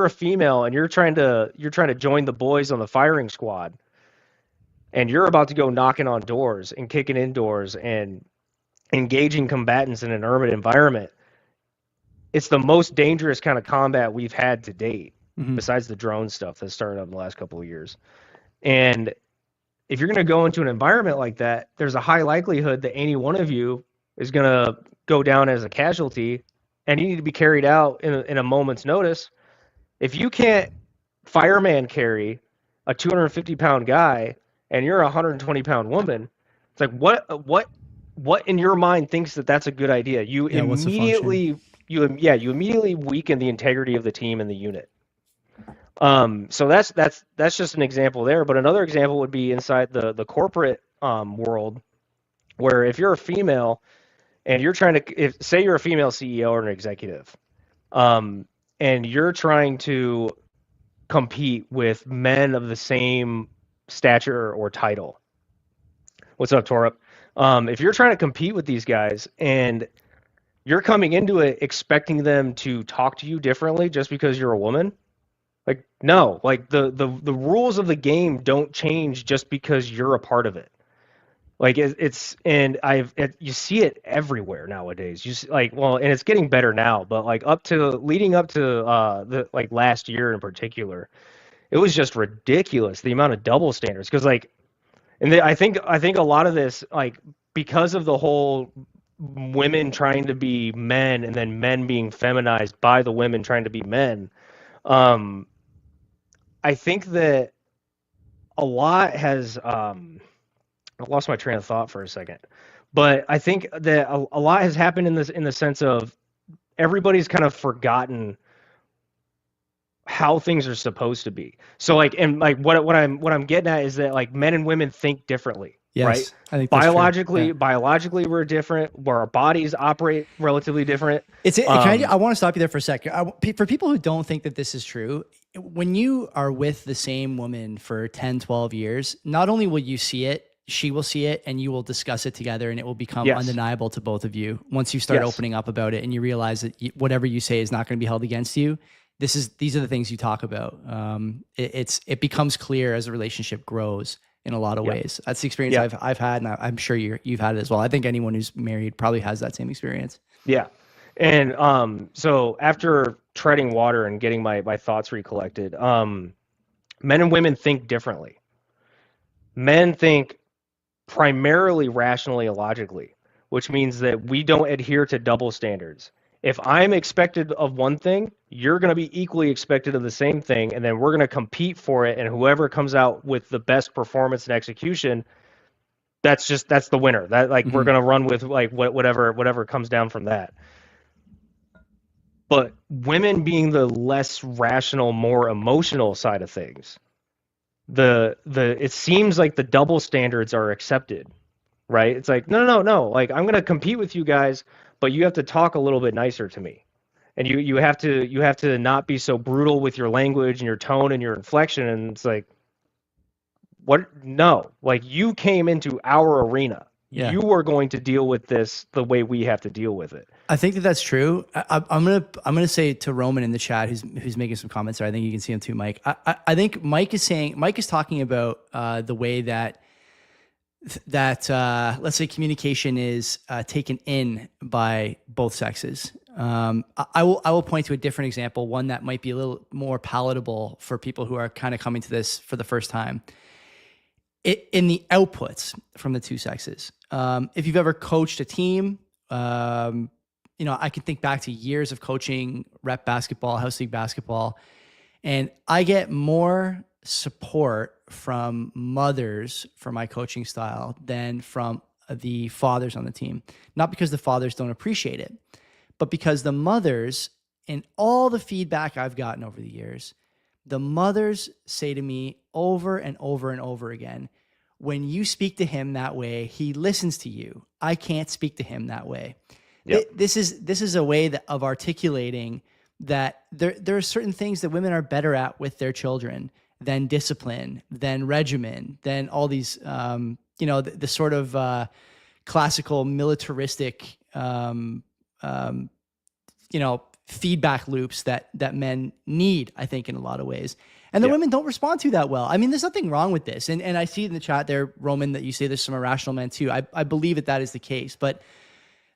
a female and you're trying to join the boys on the firing squad, and you're about to go knocking on doors and kicking in doors and engaging combatants in an urban environment, it's the most dangerous kind of combat we've had to date, besides the drone stuff that started up in the last couple of years. And if you're going to go into an environment like that, there's a high likelihood that any one of you is going to go down as a casualty, and you need to be carried out in a moment's notice. If you can't fireman carry a 250-pound guy and you're a 120-pound woman, it's like what in your mind thinks that that's a good idea? You immediately weaken the integrity of the team and the unit. So that's just an example there. But another example would be inside the corporate world, where if you're a female and you're trying to, say you're a female CEO or an executive, and you're trying to compete with men of the same stature or title. What's up, Torup? If you're trying to compete with these guys and you're coming into it expecting them to talk to you differently just because you're a woman, like, no, like the rules of the game don't change just because you're a part of it. Like you see it everywhere nowadays. You see, like, well, and it's getting better now, but like leading up to the like last year in particular, it was just ridiculous the amount of double standards. Because like, and I think a lot of this, like, because of the whole women trying to be men and then men being feminized by the women trying to be men, I think that a lot has I lost my train of thought for a second, but I think that a lot has happened in the sense of everybody's kind of forgotten how things are supposed to be. So like, and like what I'm getting at is that like men and women think differently. Yes, right? I think biologically we're different, where our bodies operate relatively different. I want to stop you there for a second. For people who don't think that this is true, when you are with the same woman for 10, 12 years, not only will you see it, she will see it, and you will discuss it together, and it will become undeniable to both of you once you start opening up about it and you realize that whatever you say is not going to be held against you. These are the things you talk about. It becomes clear as the relationship grows in a lot of ways. That's the experience I've had, and I'm sure you've had it as well. I think anyone who's married probably has that same experience. Yeah. And so after treading water and getting my thoughts recollected, men and women think differently. Men think primarily rationally and logically, which means that we don't adhere to double standards. If I'm expected of one thing, you're going to be equally expected of the same thing, and then we're going to compete for it, and whoever comes out with the best performance and execution, that's the winner. That like we're going to run with like whatever comes down from that. But women being the less rational, more emotional side of things, it seems like the double standards are accepted, right? It's like, no. Like, I'm going to compete with you guys, but you have to talk a little bit nicer to me. And you have to not be so brutal with your language and your tone and your inflection. And it's like, what? No, like, you came into our arena. Yeah. You are going to deal with this the way we have to deal with it. I think that's true. I'm gonna say to Roman in the chat, who's making some comments there. I think you can see him too, Mike. I think Mike is talking about the way that let's say communication is taken in by both sexes. I will point to a different example, one that might be a little more palatable for people who are kind of coming to this for the first time. In the outputs from the two sexes. If you've ever coached a team, I can think back to years of coaching rep basketball, house league basketball, and I get more support from mothers for my coaching style than from the fathers on the team. Not because the fathers don't appreciate it, but because the mothers, in all the feedback I've gotten over the years, the mothers say to me over and over and over again, when you speak to him that way, he listens to you. I can't speak to him that way. Yep. This is a way of articulating that there are certain things that women are better at with their children than discipline, than regimen, than all these, the sort of classical militaristic, feedback loops that men need, I think, in a lot of ways. And the women don't respond to that well. I mean, there's nothing wrong with this. And I see in the chat there, Roman, that you say there's some irrational men too. I believe that is the case. But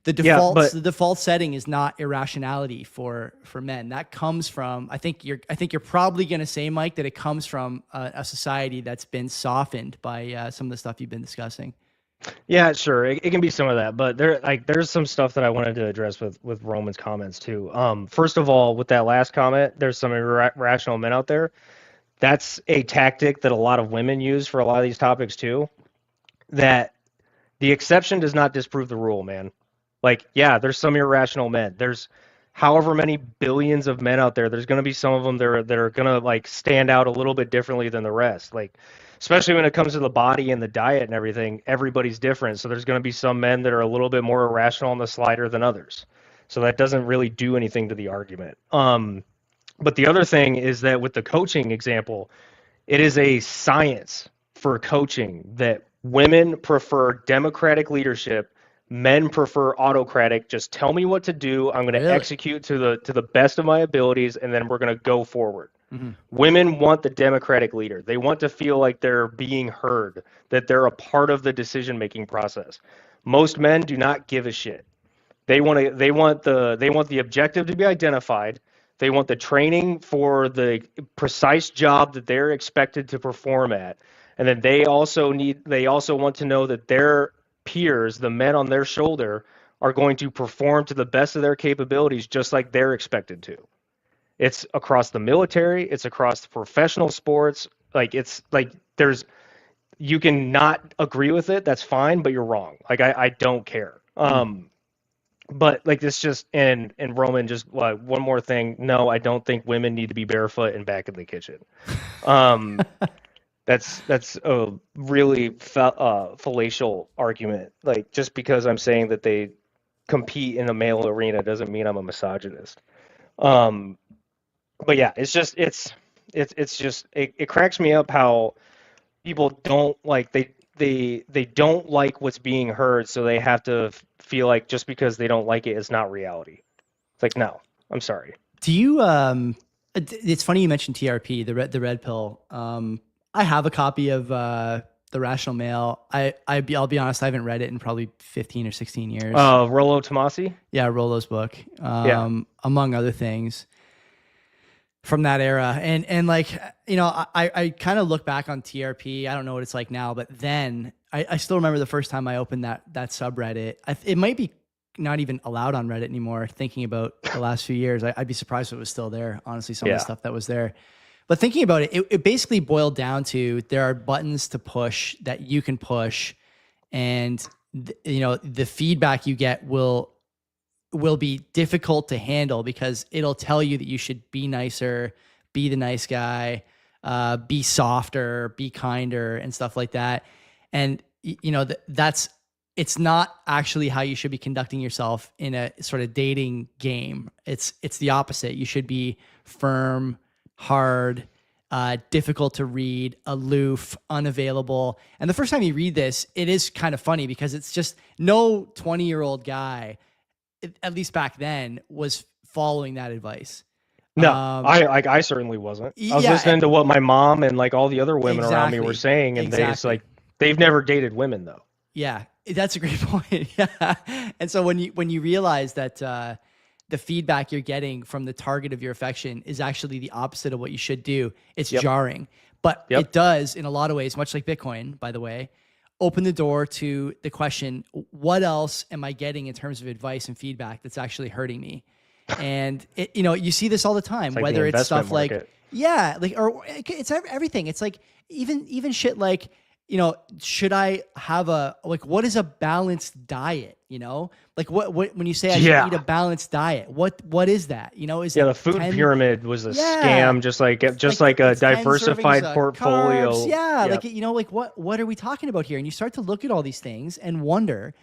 The Yeah, the default setting is not irrationality for men. That comes from, I think you're probably going to say, Mike, that it comes from a society that's been softened by some of the stuff you've been discussing. Yeah, sure. It can be some of that, but there's some stuff that I wanted to address with Roman's comments too. First of all, with that last comment, there's some irrational men out there. That's a tactic that a lot of women use for a lot of these topics too. That the exception does not disprove the rule, man. Like, yeah, there's some irrational men. There's however many billions of men out there. There's going to be some of them that are going to like stand out a little bit differently than the rest. Like, especially when it comes to the body and the diet and everything, everybody's different. So there's going to be some men that are a little bit more irrational on the slider than others. So that doesn't really do anything to the argument. But the other thing is that with the coaching example, it is a science for coaching that women prefer democratic leadership, men prefer autocratic. Just tell me what to do. I'm going to execute to the best of my abilities, and then we're going to go forward. Mm-hmm. Women want the democratic leader. They want to feel like they're being heard, that they're a part of the decision-making process. Most men do not give a shit. They want the objective to be identified. They want the training for the precise job that they're expected to perform at. And then they also want to know that their peers, the men on their shoulder, are going to perform to the best of their capabilities just like they're expected to. It's across the military, it's across the professional sports. Like, it's like you can not agree with it, that's fine, but you're wrong. Like, I don't care. But like this just and Roman, just one more thing. No, I don't think women need to be barefoot and back in the kitchen. That's a really fallacial argument. Like, just because I'm saying that they compete in a male arena doesn't mean I'm a misogynist. But yeah, it cracks me up how people don't like they don't like what's being heard, so they have to feel like just because they don't like it, it's not reality. It's like, no, I'm sorry. Do you it's funny you mentioned TRP, the red pill. I have a copy of The Rational Male. I'll be honest, I haven't read it in probably 15 or 16 years. Rollo Tomasi? Yeah, Rollo's book. Among other things from that era. And like, you know, I kind of look back on TRP. I don't know what it's like now, but then I still remember the first time I opened that subreddit. It might be not even allowed on Reddit anymore, thinking about the last few years. I'd be surprised if it was still there, honestly, some of the stuff that was there. But thinking about it, it basically boiled down to there are buttons to push that you can push, and you know, the feedback you get will be difficult to handle because it'll tell you that you should be nicer, be the nice guy, be softer, be kinder, and stuff like that. And you know, it's not actually how you should be conducting yourself in a sort of dating game. It's the opposite. You should be firm, hard, difficult to read, aloof, unavailable. And the first time you read this, it is kind of funny because it's just no 20-year-old guy, at least back then, was following that advice. No, I certainly wasn't. I was listening to what my mom and like all the other women around me were saying, and they've never dated women though. Yeah, that's a great point. Yeah, and so when you realize that the feedback you're getting from the target of your affection is actually the opposite of what you should do, it's jarring. But it does, in a lot of ways, much like Bitcoin, by the way, open the door to the question, what else am I getting in terms of advice and feedback that's actually hurting me? And you know, you see this all the time, like whether it's stuff market. Or it's everything. It's like even shit like, you know, should I have what is a balanced diet? You know, like what when you say I should eat a balanced diet, what is that? You know, is the food pyramid was a scam, just like a diversified portfolio. Carbs, like, you know, like what are we talking about here? And you start to look at all these things and wonder,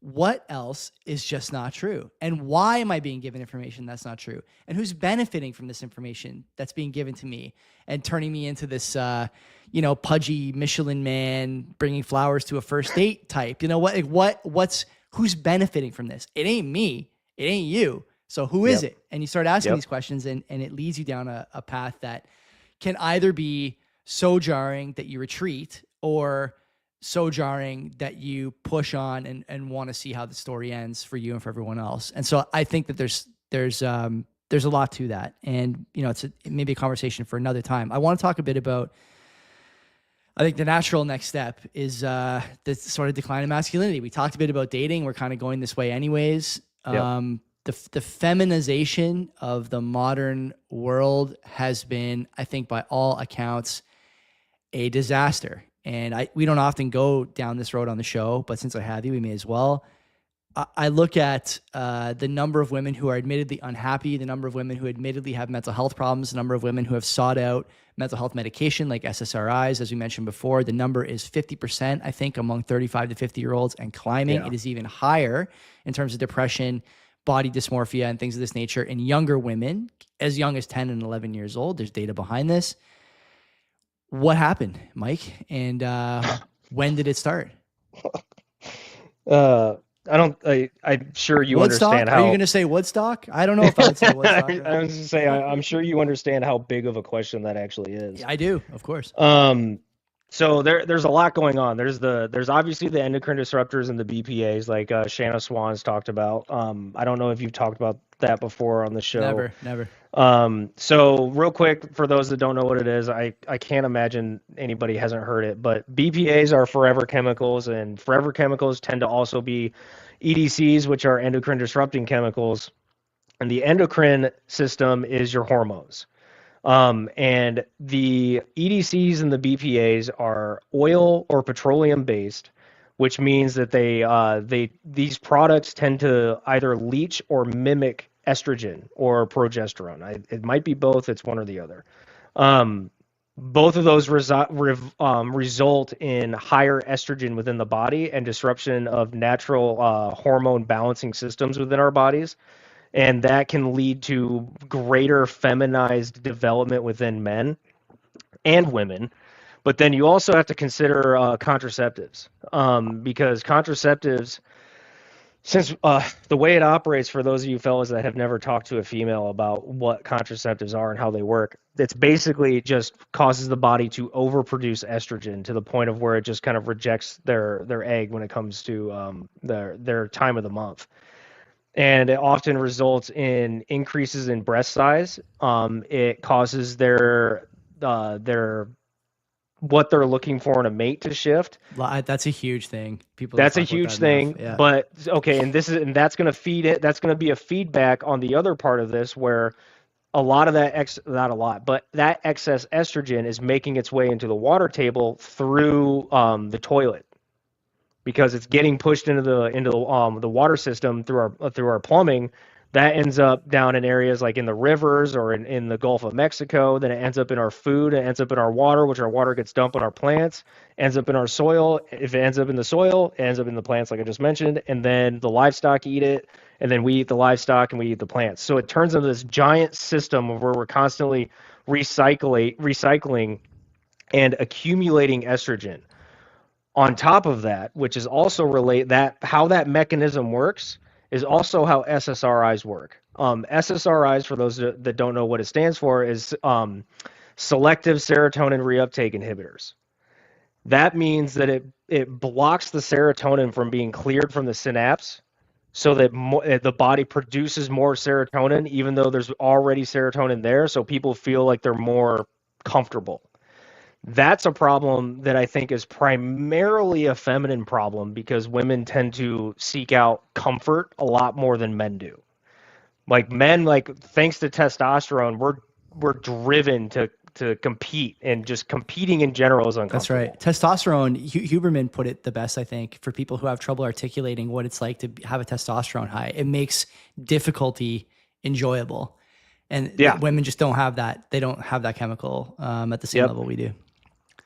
what else is just not true? And why am I being given information that's not true? And who's benefiting from this information that's being given to me and turning me into this, you know, pudgy Michelin man bringing flowers to a first date type? You know, who's benefiting from this? It ain't me. It ain't you. So who is it? And you start asking these questions, and it leads you down a path that can either be so jarring that you retreat, or so jarring that you push on and want to see how the story ends for you and for everyone else. And so I think that there's a lot to that. And, you know, it's maybe a conversation for another time. I want to talk a bit about, I think the natural next step is the sort of decline of masculinity. We talked a bit about dating. We're kind of going this way anyways. Yep. The feminization of the modern world has been, I think, by all accounts, a disaster. And we don't often go down this road on the show, but since I have you, we may as well. I look at the number of women who are admittedly unhappy, the number of women who admittedly have mental health problems, the number of women who have sought out mental health medication like SSRIs, as we mentioned before. The number is 50%, I think, among 35 to 50-year-olds and climbing. Yeah. It is even higher in terms of depression, body dysmorphia, and things of this nature in younger women, as young as 10 and 11 years old. There's data behind this. What happened, Mike? And when did it start? I'm sure you Woodstock? understand how. Are you going to say Woodstock? I don't know if I would say Woodstock. I was going to say, I'm sure you understand how big of a question that actually is. Yeah, I do, of course. So there's a lot going on. There's obviously the endocrine disruptors and the BPAs, like Shanna Swan's talked about. I don't know if you've talked about that before on the show. Never. So real quick, for those that don't know what it is, I can't imagine anybody hasn't heard it, but BPAs are forever chemicals, and forever chemicals tend to also be EDCs, which are endocrine disrupting chemicals. And the endocrine system is your hormones. And the EDCs and the BPAs are oil or petroleum based, which means that these products tend to either leach or mimic estrogen or progesterone. It might be both. It's one or the other. Both of those result in higher estrogen within the body and disruption of natural hormone balancing systems within our bodies. And that can lead to greater feminized development within men and women. But then you also have to consider contraceptives, because contraceptives, since the way it operates, for those of you fellas that have never talked to a female about what contraceptives are and how they work, it's basically just causes the body to overproduce estrogen to the point of where it just kind of rejects their egg when it comes to their time of the month. And it often results in increases in breast size. It causes their what they're looking for in a mate to shift. That's a huge thing. That's a huge thing. Yeah. But okay, and that's going to feed it. That's going to be a feedback on the other part of this, where a lot of that but that excess estrogen is making its way into the water table through the toilet, because it's getting pushed into the water system through our plumbing. That ends up down in areas like in the rivers or in the Gulf of Mexico. Then it ends up in our food. It ends up in our water, which our water gets dumped on our plants. Ends up in our soil. If it ends up in the soil, it ends up in the plants, like I just mentioned. And then the livestock eat it. And then we eat the livestock and we eat the plants. So it turns into this giant system where we're constantly recycling and accumulating estrogen. On top of that, which is also how that mechanism works, is also how SSRIs work. SSRIs, for those that don't know what it stands for, is selective serotonin reuptake inhibitors. That means that it blocks the serotonin from being cleared from the synapse, so that the body produces more serotonin, even though there's already serotonin there, so people feel like they're more comfortable. That's a problem that I think is primarily a feminine problem, because women tend to seek out comfort a lot more than men do. Like men, thanks to testosterone, we're driven to compete, and just competing in general is uncomfortable. That's right. Testosterone, Huberman put it the best, I think, for people who have trouble articulating what it's like to have a testosterone high. It makes difficulty enjoyable. And women just don't have that. They don't have that chemical at the same level we do.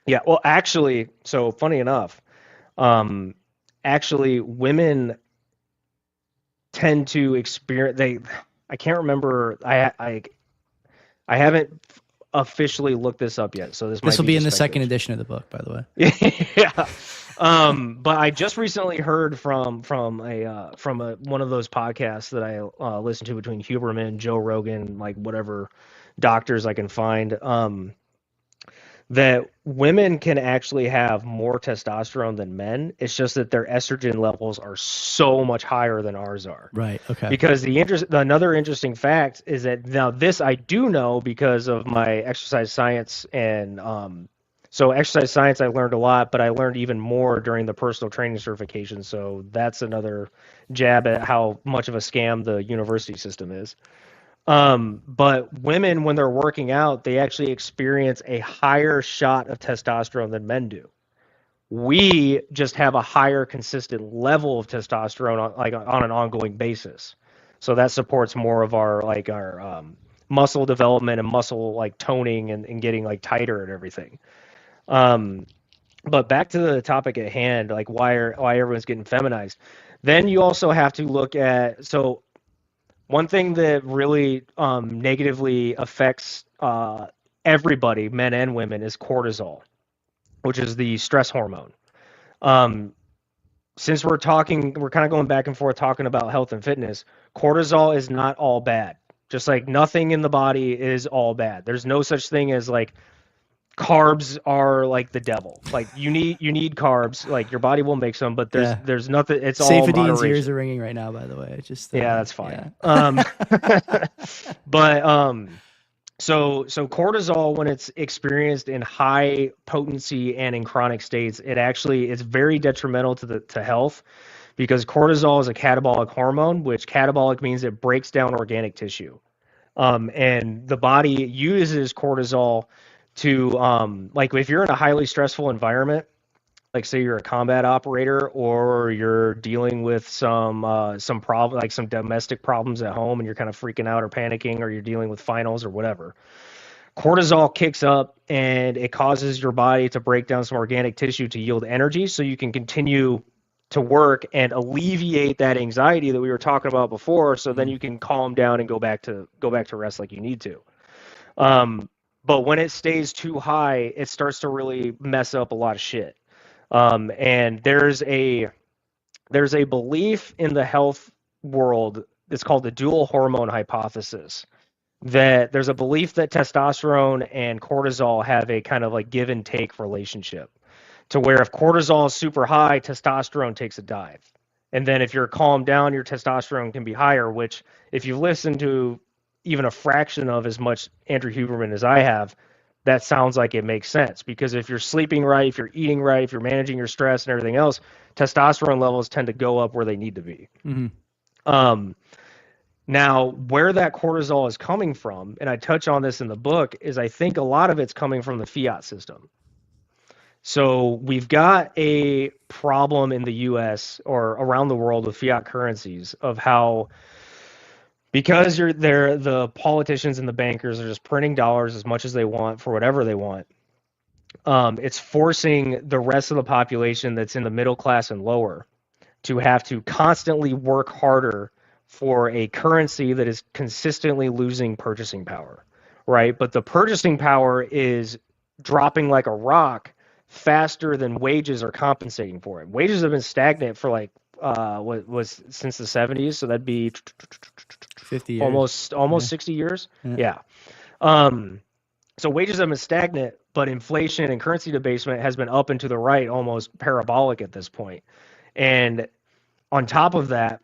Yeah, well, actually, so funny enough, women tend to experience. I can't remember. I haven't officially looked this up yet, so this will be in the second edition of the book, by the way. Yeah. But I just recently heard from one of those podcasts that I listen to between Huberman, Joe Rogan, like whatever doctors I can find. that women can actually have more testosterone than men. It's just that their estrogen levels are so much higher than ours are. Right. Okay. Because another interesting fact is that now this I do know because of my exercise science and so exercise science I learned a lot, but I learned even more during the personal training certification. So that's another jab at how much of a scam the university system is. But women, when they're working out, they actually experience a higher shot of testosterone than men do. We just have a higher consistent level of testosterone on an ongoing basis. So that supports more of our muscle development and muscle like toning and getting like tighter and everything. But back to the topic at hand, like why everyone's getting feminized. Then you also have to look at one thing that really negatively affects everybody, men and women, is cortisol, which is the stress hormone. Since we're kind of going back and forth talking about health and fitness, cortisol is not all bad. Just like nothing in the body is all bad. There's no such thing as like carbs are like the devil. Like you need carbs. Like your body will make some, but there's nothing. It's all Safadine's moderation. ears are ringing right now. By the way, just yeah, that's fine. Yeah. But so cortisol, when it's experienced in high potency and in chronic states, it's very detrimental to health, because cortisol is a catabolic hormone, which catabolic means it breaks down organic tissue. And the body uses cortisol to like if you're in a highly stressful environment, like say you're a combat operator or you're dealing with some problem, like some domestic problems at home, and you're kind of freaking out or panicking, or you're dealing with finals or whatever, cortisol kicks up and it causes your body to break down some organic tissue to yield energy so you can continue to work and alleviate that anxiety that we were talking about before, so then you can calm down and go back to rest like you need to. But when it stays too high, it starts to really mess up a lot of shit. And there's a belief in the health world, it's called the dual hormone hypothesis, that there's a belief that testosterone and cortisol have a kind of like give and take relationship, to where if cortisol is super high, testosterone takes a dive. And then if you're calmed down, your testosterone can be higher, which if you listen to even a fraction of as much Andrew Huberman as I have, that sounds like it makes sense. Because if you're sleeping right, if you're eating right, if you're managing your stress and everything else, testosterone levels tend to go up where they need to be. Mm-hmm. Now, where that cortisol is coming from, and I touch on this in the book, is I think a lot of it's coming from the fiat system. So we've got a problem in the US or around the world with fiat currencies of how, because the politicians and the bankers are just printing dollars as much as they want for whatever they want. It's forcing the rest of the population that's in the middle class and lower to have to constantly work harder for a currency that is consistently losing purchasing power, right? But the purchasing power is dropping like a rock faster than wages are compensating for it. Wages have been stagnant for like since the 70s, so that'd be 50 years. almost 60 years. Yeah. So wages have been stagnant, but inflation and currency debasement has been up and to the right, almost parabolic at this point. And on top of that,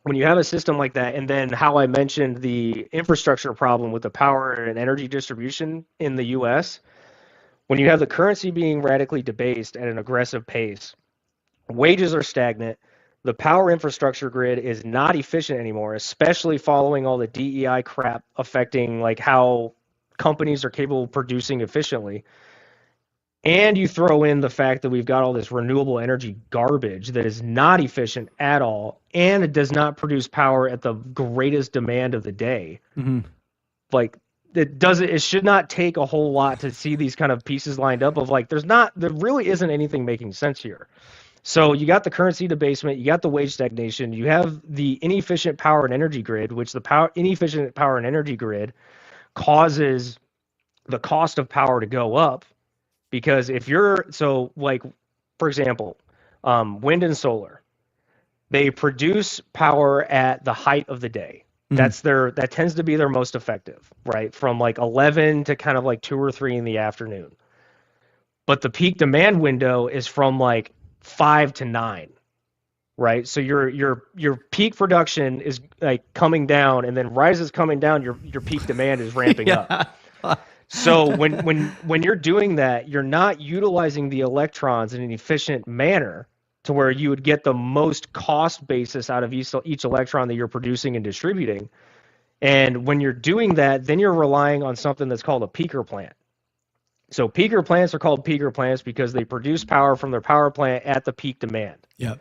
when you have a system like that, and then how I mentioned the infrastructure problem with the power and energy distribution in the US, when you have the currency being radically debased at an aggressive pace, wages are stagnant, the power infrastructure grid is not efficient anymore, especially following all the DEI crap affecting like how companies are capable of producing efficiently. And you throw in the fact that we've got all this renewable energy garbage that is not efficient at all, and it does not produce power at the greatest demand of the day. Mm-hmm. Like it should not take a whole lot to see these kind of pieces lined up of like, there really isn't anything making sense here. So you got the currency debasement, you got the wage stagnation, you have the inefficient power and energy grid, which inefficient power and energy grid causes the cost of power to go up. Because for example, wind and solar, they produce power at the height of the day. Mm-hmm. That tends to be their most effective, right? From like 11 to kind of like 2 or 3 in the afternoon. but the peak demand window is from like 5 to 9, right? So your peak production is like coming down, and then rise is coming down. Your peak demand is ramping up. So when you're doing that, you're not utilizing the electrons in an efficient manner to where you would get the most cost basis out of each electron that you're producing and distributing. And when you're doing that, then you're relying on something that's called a peaker plant. So peaker plants are called peaker plants because they produce power from their power plant at the peak demand. Yep.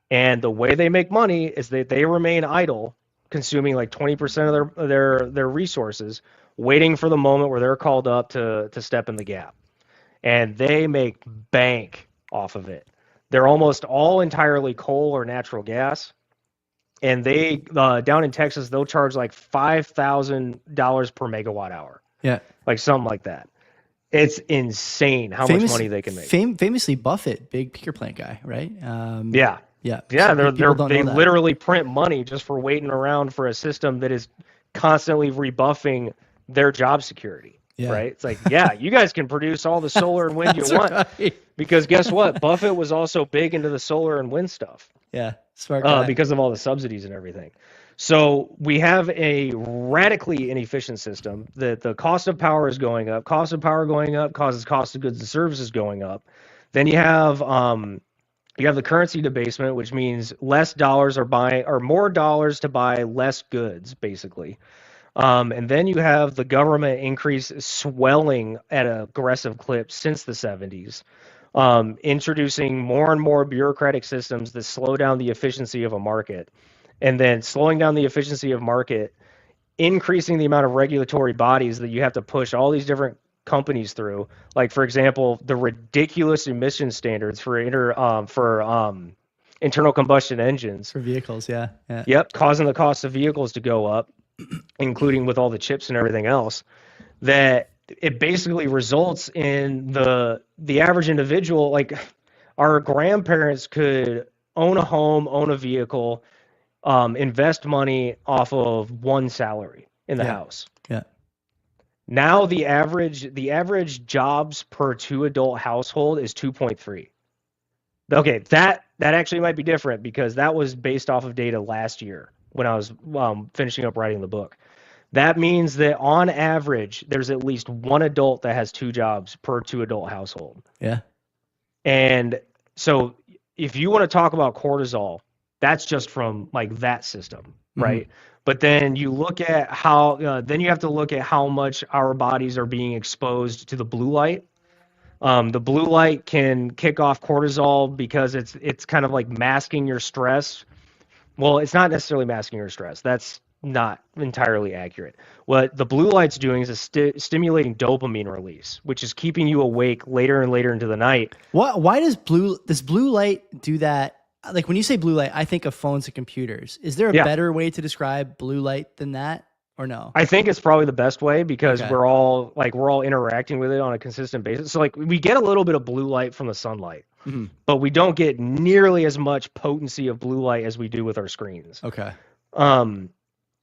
And the way they make money is that they remain idle, consuming like 20% of their resources, waiting for the moment where they're called up to step in the gap. And they make bank off of it. They're almost all entirely coal or natural gas. And they, down in Texas, they'll charge like $5,000 per megawatt hour. Yeah. Like something like that. It's insane how much money they can make. Famously, Buffett, big peaker plant guy, right? Yeah. Yeah. They literally print money just for waiting around for a system that is constantly rebuffing their job security. Yeah. Right? It's like, yeah, you guys can produce all the solar and wind you want. Right. Because guess what? Buffett was also big into the solar and wind stuff. Yeah. Smart guy. Because of all the subsidies and everything. So we have a radically inefficient system that the cost of power is going up. Cost of power going up causes cost of goods and services going up. Then you have the currency debasement, which means less dollars or more dollars to buy less goods, basically. And then you have the government increase swelling at an aggressive clip since the 70s, introducing more and more bureaucratic systems that slow down the efficiency of a market. And then slowing down the efficiency of market, increasing the amount of regulatory bodies that you have to push all these different companies through. Like, for example, the ridiculous emission standards for internal combustion engines. For vehicles, yeah. Yep, causing the cost of vehicles to go up, including with all the chips and everything else, that it basically results in the average individual, like our grandparents could own a home, own a vehicle, invest money off of one salary in the house. Yeah. Now the average jobs per 2 adult household is 2.3. Okay, that actually might be different because that was based off of data last year when I was finishing up writing the book. That means that on average, there's at least one adult that has 2 jobs per 2 adult household. Yeah. And so if you want to talk about cortisol, that's just from like that system, right? Mm-hmm. But then you look at how, then you have to look at how much our bodies are being exposed to the blue light. The blue light can kick off cortisol because it's kind of like masking your stress. Well, it's not necessarily masking your stress. That's not entirely accurate. What the blue light's doing is stimulating dopamine release, which is keeping you awake later and later into the night. Why does blue light do that? Like when you say blue light, I think of phones and computers. Is there a better way to describe blue light than that, or no? I think it's probably the best way because we're all interacting with it on a consistent basis. So like we get a little bit of blue light from the sunlight, but we don't get nearly as much potency of blue light as we do with our screens. Okay.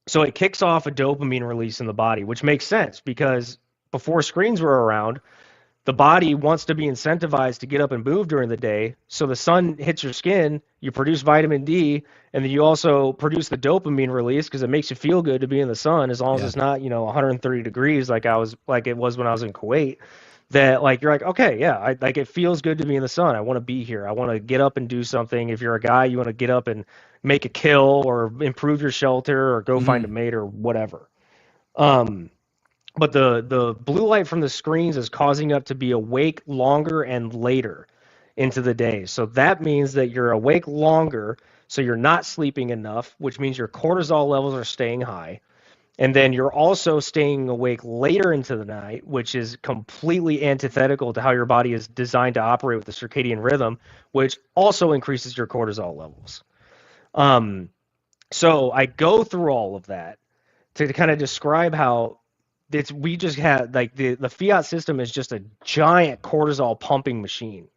So it kicks off a dopamine release in the body, which makes sense because before screens were around, the body wants to be incentivized to get up and move during the day. So the sun hits your skin, you produce vitamin D, and then you also produce the dopamine release because it makes you feel good to be in the sun as long as it's not, 130 degrees like it was when I was in Kuwait. That like you're like, okay, yeah, it feels good to be in the sun. I want to be here. I want to get up and do something. If you're a guy, you want to get up and make a kill or improve your shelter or go find a mate or whatever. But the blue light from the screens is causing us to be awake longer and later into the day. So that means that you're awake longer, so you're not sleeping enough, which means your cortisol levels are staying high. And then you're also staying awake later into the night, which is completely antithetical to how your body is designed to operate with the circadian rhythm, which also increases your cortisol levels. So I go through all of that to kind of describe how we just had like the fiat system is just a giant cortisol pumping machine.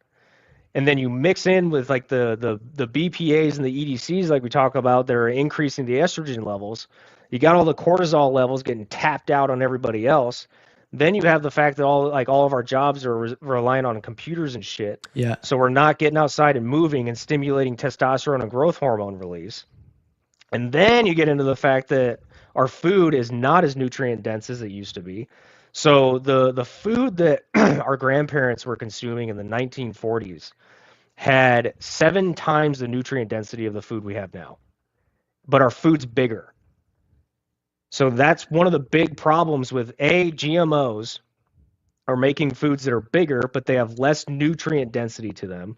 And then you mix in with like the BPAs and the EDCs like we talk about that are increasing the estrogen levels. You got all the cortisol levels getting tapped out on everybody else. Then you have the fact that all of our jobs are relying on computers and shit. Yeah. So we're not getting outside and moving and stimulating testosterone and growth hormone release. And then you get into the fact that our food is not as nutrient dense as it used to be. So the food that our grandparents were consuming in the 1940s had 7 times the nutrient density of the food we have now. But our food's bigger. So that's one of the big problems with GMOs are making foods that are bigger, but they have less nutrient density to them.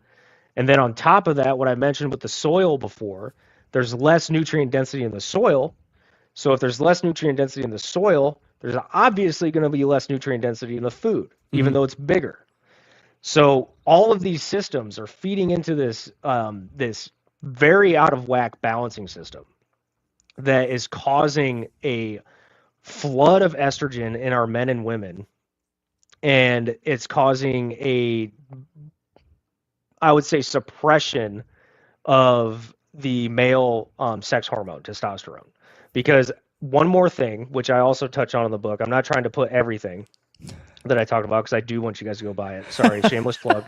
And then on top of that, what I mentioned with the soil before, there's less nutrient density in the soil. So if there's less nutrient density in the soil, there's obviously going to be less nutrient density in the food, even though it's bigger. So all of these systems are feeding into this this very out of whack balancing system that is causing a flood of estrogen in our men and women, and it's causing I would say, suppression of the male sex hormone, testosterone. Because one more thing, which I also touch on in the book, I'm not trying to put everything that I talked about because I do want you guys to go buy it. Sorry, shameless plug.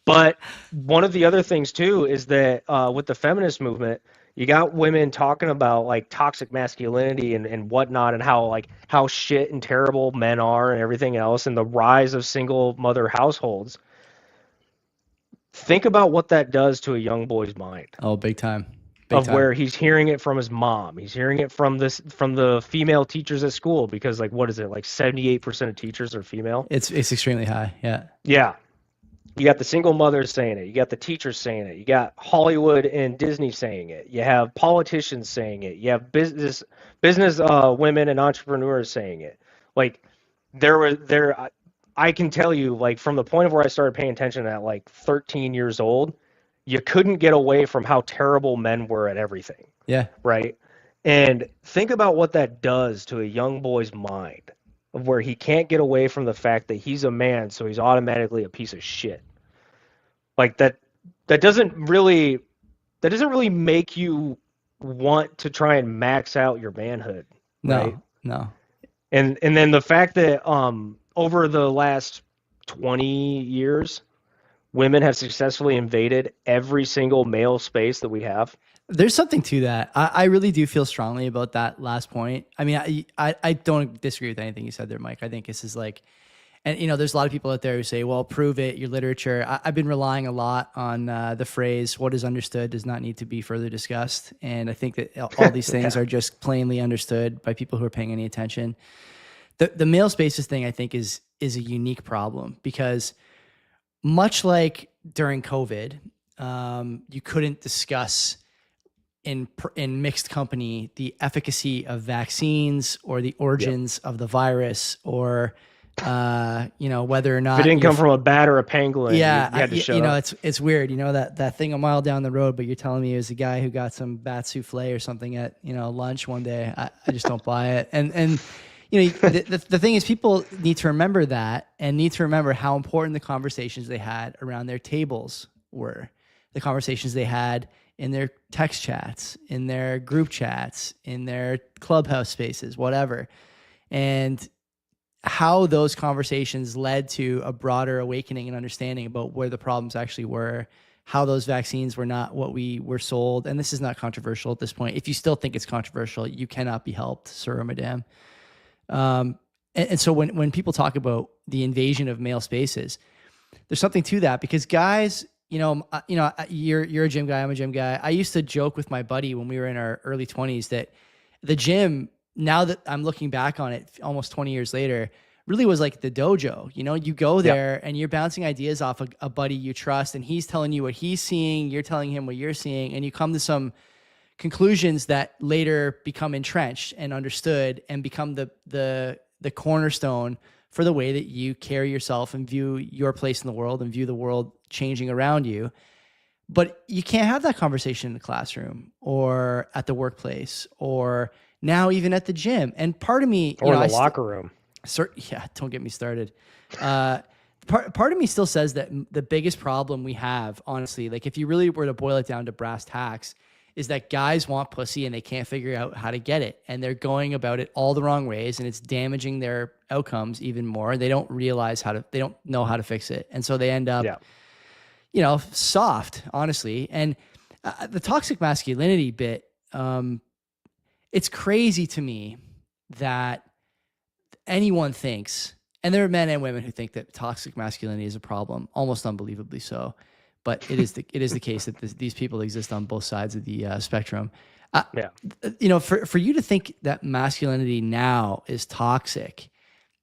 But one of the other things too is that with the feminist movement, you got women talking about like toxic masculinity and whatnot, and how shit and terrible men are and everything else, and the rise of single mother households. Think about what that does to a young boy's mind. Oh, big time. Where he's hearing it from his mom, he's hearing it from the female teachers at school, because like, what is it, like 78% of teachers are female? It's extremely high. Yeah. Yeah. You got the single mothers saying it. You got the teachers saying it. You got Hollywood and Disney saying it. You have politicians saying it. You have business women and entrepreneurs saying it. Like I can tell you, like, from the point of where I started paying attention at like 13 years old, you couldn't get away from how terrible men were at everything. Yeah. Right. And think about what that does to a young boy's mind, of where he can't get away from the fact that he's a man, so he's automatically a piece of shit. Like that doesn't really make you want to try and max out your manhood. Right? No. And then the fact that over the last 20 years, women have successfully invaded every single male space that we have. There's something to that. I really do feel strongly about that last point. I mean, I don't disagree with anything you said there, Mike. I think this is like, and there's a lot of people out there who say, well, prove it, your literature. I've been relying a lot on the phrase, what is understood does not need to be further discussed. And I think that all these things are just plainly understood by people who are paying any attention. The male spaces thing, I think, is a unique problem, because much like during COVID, you couldn't discuss in mixed company the efficacy of vaccines or the origins of the virus, or whether or not if it didn't come from a bat or a pangolin. Yeah, you had to shut up. it's weird. That thing a mile down the road, but you're telling me it was a guy who got some bat souffle or something at lunch one day. I just don't buy it. And the thing is, people need to remember that, and need to remember how important the conversations they had around their tables were, the conversations they had in their text chats, in their group chats, in their clubhouse spaces, whatever. And how those conversations led to a broader awakening and understanding about where the problems actually were, how those vaccines were not what we were sold. And this is not controversial at this point. If you still think it's controversial, you cannot be helped, sir or madam. And so when people talk about the invasion of male spaces, there's something to that, because guys, you're a gym guy, I'm a gym guy. I used to joke with my buddy when we were in our early 20s that the gym, now that I'm looking back on it almost 20 years later, really was like the dojo. You go there and you're bouncing ideas off a buddy you trust, and he's telling you what he's seeing, you're telling him what you're seeing, and you come to some conclusions that later become entrenched and understood and become the cornerstone for the way that you carry yourself and view your place in the world and view the world changing around you. But you can't have that conversation in the classroom or at the workplace or now even at the gym. And part of me, or in the locker room. Yeah, don't get me started. Part of me still says that the biggest problem we have, honestly, like if you really were to boil it down to brass tacks, is that guys want pussy and they can't figure out how to get it. And they're going about it all the wrong ways, and it's damaging their outcomes even more. They don't realize they don't know how to fix it. And so they end up, soft, honestly. And the toxic masculinity bit, it's crazy to me that anyone thinks, and there are men and women who think that toxic masculinity is a problem, almost unbelievably so. But it is the case that these people exist on both sides of the spectrum. For you to think that masculinity now is toxic,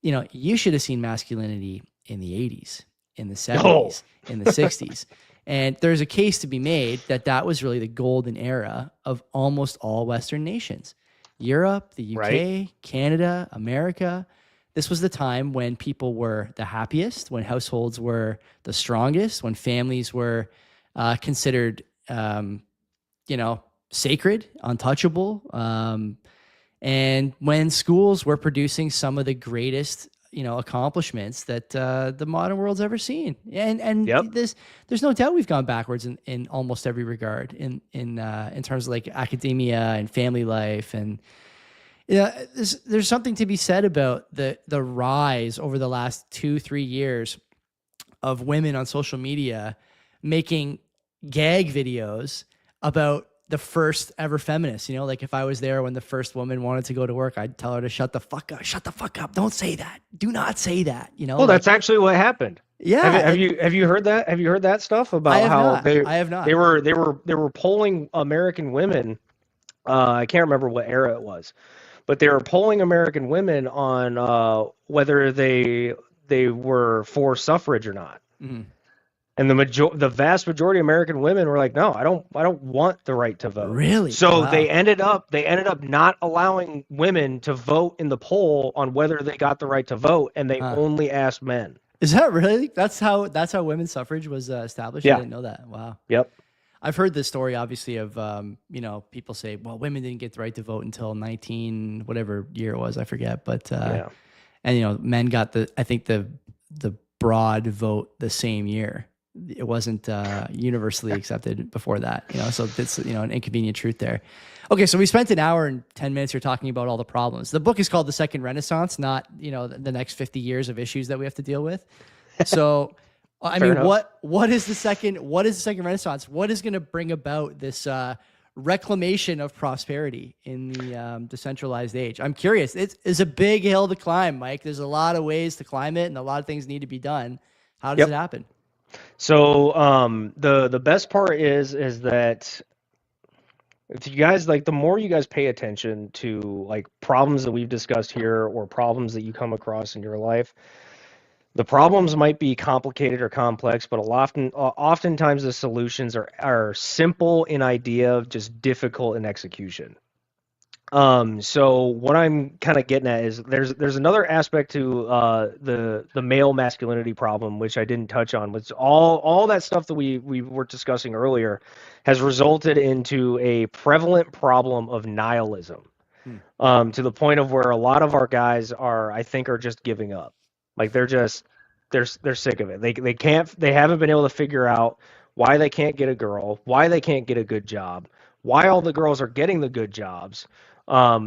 you should have seen masculinity in the 80s, in the 70s, in the 60s. And there's a case to be made that was really the golden era of almost all Western nations. Europe, the UK, Canada, America. This was the time when people were the happiest, when households were the strongest, when families were considered, sacred, untouchable, and when schools were producing some of the greatest, accomplishments that the modern world's ever seen. And there's no doubt we've gone backwards in almost every regard in terms of like academia and family life. And there's something to be said about the rise over the last 2-3 years of women on social media making gag videos about the first ever feminist. Like if I was there when the first woman wanted to go to work, I'd tell her to shut the fuck up. Don't say that. Do not say that. Well, that's actually what happened. Yeah. Have you heard that? Have you heard that stuff about how I have not. They were polling American women. I can't remember what era it was, but they were polling American women on whether they were for suffrage or not. Mm-hmm. And the vast majority of American women were like, no, I don't want the right to vote. Really? So wow. they ended up not allowing women to vote in the poll on whether they got the right to vote, and they only asked men. Is that really? That's how women's suffrage was established? Yeah. I didn't know that. Wow. Yep. I've heard this story, obviously, of people say, well, women didn't get the right to vote until 19 whatever year it was, I forget. But and men got the broad vote the same year. It wasn't universally accepted before that, so it's, an inconvenient truth there. Okay. So we spent an hour and 10 minutes here talking about all the problems. The book is called The Second Renaissance, not, the next 50 years of issues that we have to deal with. So, what is the second Renaissance? What is going to bring about this reclamation of prosperity in the decentralized age? I'm curious. It's a big hill to climb, Mike. There's a lot of ways to climb it and a lot of things need to be done. How does it happen? So the best part is that if you guys the more you guys pay attention to problems that we've discussed here or problems that you come across in your life, the problems might be complicated or complex, but oftentimes the solutions are simple in idea, just difficult in execution. So what I'm kind of getting at is there's another aspect to the male masculinity problem, which I didn't touch on, which all that stuff that we were discussing earlier has resulted into a prevalent problem of nihilism, to the point of where a lot of our guys are just giving up. They're sick of it. They haven't been able to figure out why they can't get a girl, why they can't get a good job, why all the girls are getting the good jobs. All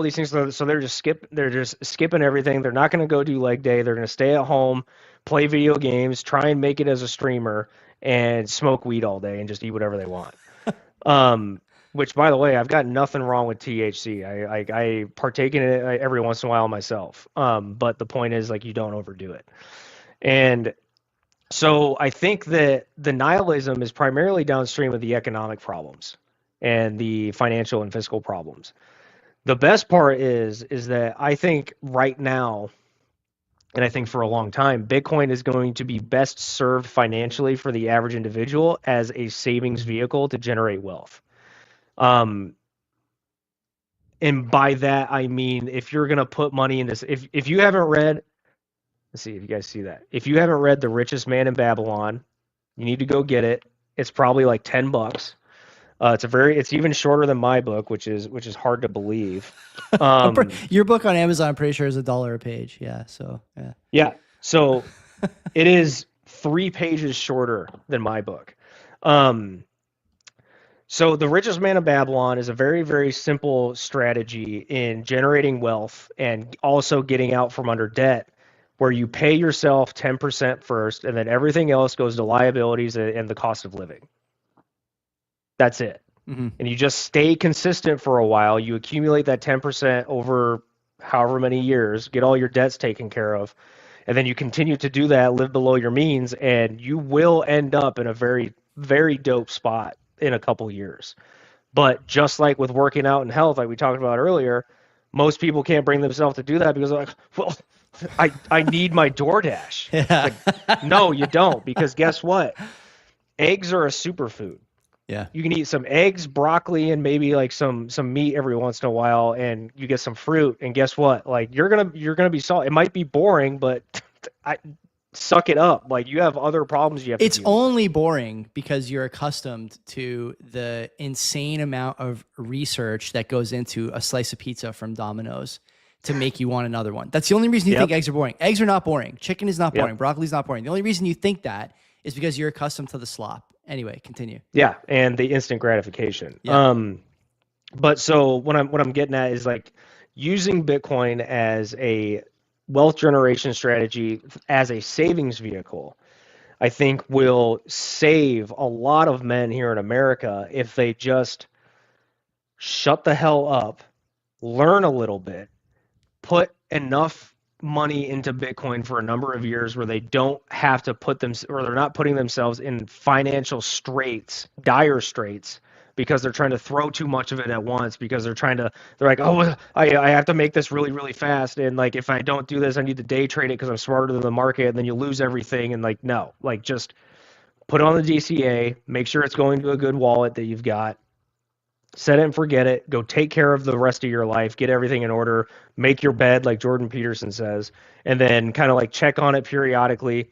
these things. So they're just skipping everything. They're not going to go do leg day. They're going to stay at home, play video games, try and make it as a streamer, and smoke weed all day and just eat whatever they want. Which, by the way, I've got nothing wrong with THC. I partake in it every once in a while myself. But the point is, you don't overdo it. And so I think that the nihilism is primarily downstream of the economic problems and the financial and fiscal problems. The best part is that I think right now, and I think for a long time, Bitcoin is going to be best served financially for the average individual as a savings vehicle to generate wealth. And by that, I mean, if you're going to put money in this, if you haven't read, let's see if you guys see that. If you haven't read The Richest Man in Babylon, you need to go get it. It's probably like $10. It's even shorter than my book, which is hard to believe. Your book on Amazon, I'm pretty sure, is $1 a page. Yeah. So yeah. Yeah. So it is 3 pages shorter than my book. So the richest man of Babylon is a very, very simple strategy in generating wealth and also getting out from under debt, where you pay yourself 10% first, and then everything else goes to liabilities and the cost of living. That's it. Mm-hmm. And you just stay consistent for a while. You accumulate that 10% over however many years, get all your debts taken care of, and then you continue to do that, live below your means, and you will end up in a very, very dope spot in a couple years. But just like with working out and health, like we talked about earlier, most people can't bring themselves to do that because they're like, well, I need my DoorDash. Yeah. Like, no, you don't, because guess what? Eggs are a superfood. Yeah. You can eat some eggs, broccoli, and maybe like some meat every once in a while, and you get some fruit. And guess what? Like you're gonna be solid. It might be boring, but suck it up. Like you have other problems you have. It's to deal only boring because you're accustomed to the insane amount of research that goes into a slice of pizza from Domino's to make you want another one. That's the only reason you think eggs are boring. Eggs are not boring. Chicken is not boring. Broccoli's not boring. The only reason you think that is because you're accustomed to the slop. Anyway, continue. Yeah, and the instant gratification. Yeah. But so what I'm getting at is like using Bitcoin as a wealth generation strategy, as a savings vehicle, I think will save a lot of men here in America if they just shut the hell up, learn a little bit, put enough money into Bitcoin for a number of years where they don't have to put them, or they're not putting themselves in financial straits, dire straits, because they're trying to throw too much of it at once, because they're like, oh, I have to make this really, really fast. And like, if I don't do this, I need to day trade it because I'm smarter than the market. And then you lose everything. And like, no, like just put it on the DCA, make sure it's going to a good wallet that you've got, set it and forget it, go take care of the rest of your life, get everything in order, make your bed like Jordan Peterson says, and then kind of like check on it periodically.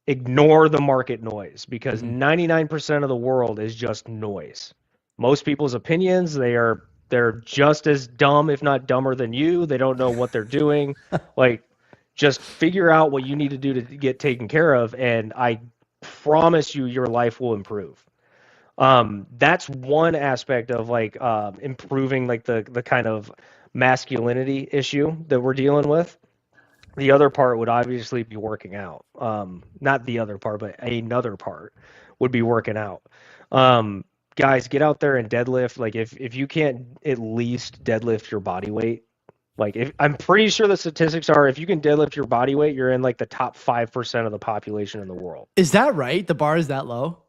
Ignore the market noise, because 99% of the world is just noise. Most people's opinions, they're just as dumb, if not dumber than you. They don't know what they're doing. Like, just figure out what you need to do to get taken care of, and I promise you your life will improve. That's one aspect of like improving like the kind of masculinity issue that we're dealing with. The other part would obviously be working out. Not the other part, but another part would be working out. Guys, get out there and deadlift. Like if you can't at least deadlift your body weight, like I'm pretty sure the statistics are if you can deadlift your body weight, you're in like the top 5% of the population in the world. Is that right? The bar is that low?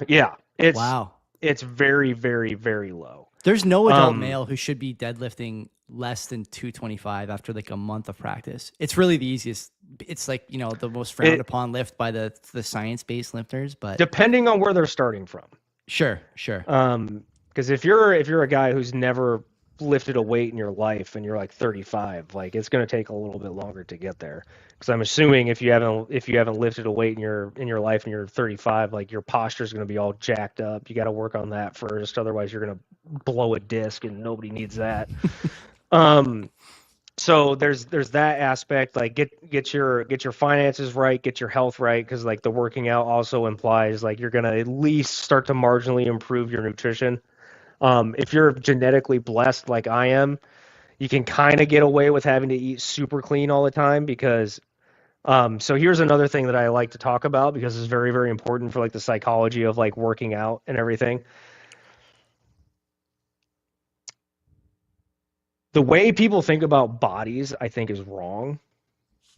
Yeah. Wow. It's very, very, very low. There's no adult male who should be deadlifting less than 225 after like a month of practice. It's really the easiest. It's like, you know, the most frowned upon lift by the science-based lifters, but depending on where they're starting from. Sure. Because if you're a guy who's never lifted a weight in your life and you're like 35, like it's going to take a little bit longer to get there. Because I'm assuming if you haven't lifted a weight in your life and you're 35, like your posture is going to be all jacked up. You got to work on that first, otherwise you're going to blow a disc, and nobody needs that. So there's that aspect. Like get your finances right, get your health right, because like the working out also implies like you're going to at least start to marginally improve your nutrition. If you're genetically blessed like I am, you can kind of get away with having to eat super clean all the time, because so here's another thing that I like to talk about, because it's very, very important for like the psychology of like working out and everything. The way people think about bodies, I think, is wrong.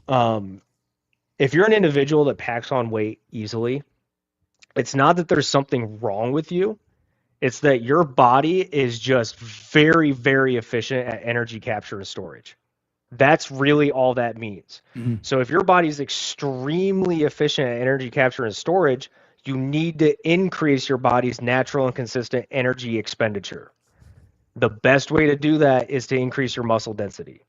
If you're an individual that packs on weight easily, it's not that there's something wrong with you. It's that your body is just very, very efficient at energy capture and storage. That's really all that means. Mm-hmm. So if your body is extremely efficient at energy capture and storage, you need to increase your body's natural and consistent energy expenditure. The best way to do that is to increase your muscle density.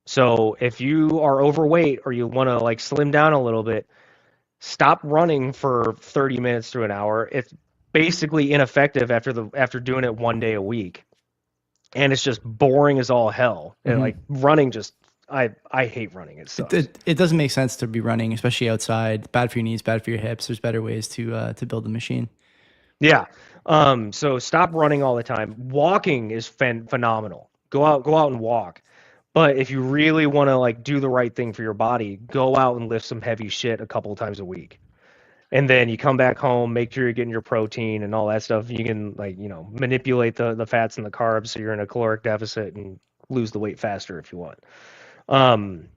So if you are overweight or you want to like slim down a little bit, stop running for 30 minutes to an hour. It's basically ineffective after doing it one day a week. And it's just boring as all hell. And like running just, I hate running. It sucks. It doesn't make sense to be running, especially outside. Bad for your knees, bad for your hips. There's better ways to build the machine. Yeah. So stop running all the time. Walking is phenomenal. Go out and walk. But if you really want to like do the right thing for your body, go out and lift some heavy shit a couple of times a week. And then you come back home, make sure you're getting your protein and all that stuff. You can like, manipulate the fats and the carbs so you're in a caloric deficit and lose the weight faster if you want. Um,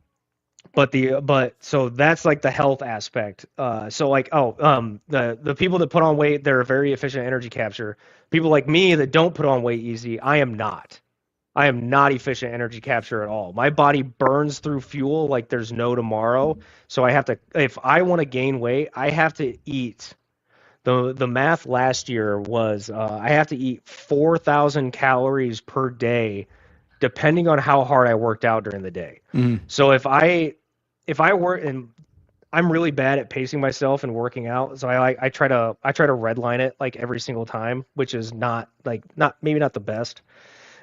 but so that's like the health aspect. So like the people that put on weight, they're very efficient energy capture. People like me that don't put on weight easy, I am not. I am not efficient energy capture at all. My body burns through fuel like there's no tomorrow. So I have to, if I want to gain weight, I have to eat. The math last year was I have to eat 4,000 calories per day, depending on how hard I worked out during the day. So if I work, and I'm really bad at pacing myself and working out, so I try to redline it like every single time, which is not maybe not the best.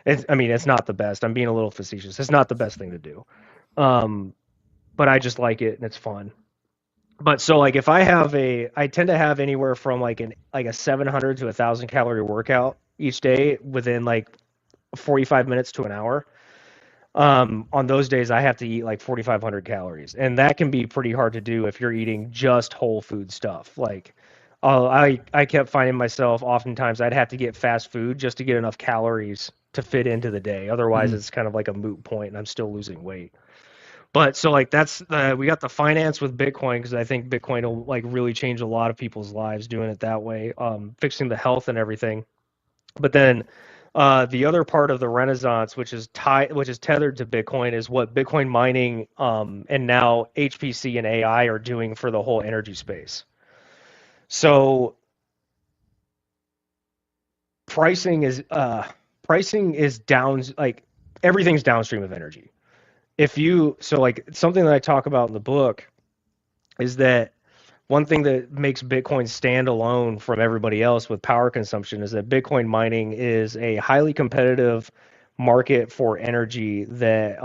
It's not the best. I'm being a little facetious. It's not the best thing to do. But I just like it and it's fun. But so like if I tend to have anywhere from like a 700 to 1,000 calorie workout each day within like 45 minutes to an hour. On those days I have to eat like 4,500 calories, and that can be pretty hard to do if you're eating just whole food stuff. Like I kept finding myself oftentimes I'd have to get fast food just to get enough calories to fit into the day. Otherwise, it's kind of like a moot point, and I'm still losing weight. But so like that's we got the finance with Bitcoin because I think Bitcoin will like really change a lot of people's lives doing it that way, fixing the health and everything. But then the other part of the Renaissance, which is tethered to Bitcoin, is what Bitcoin mining and now HPC and AI are doing for the whole energy space. So pricing is down, like everything's downstream of energy. Like something that I talk about in the book is that one thing that makes Bitcoin stand alone from everybody else with power consumption is that Bitcoin mining is a highly competitive market for energy that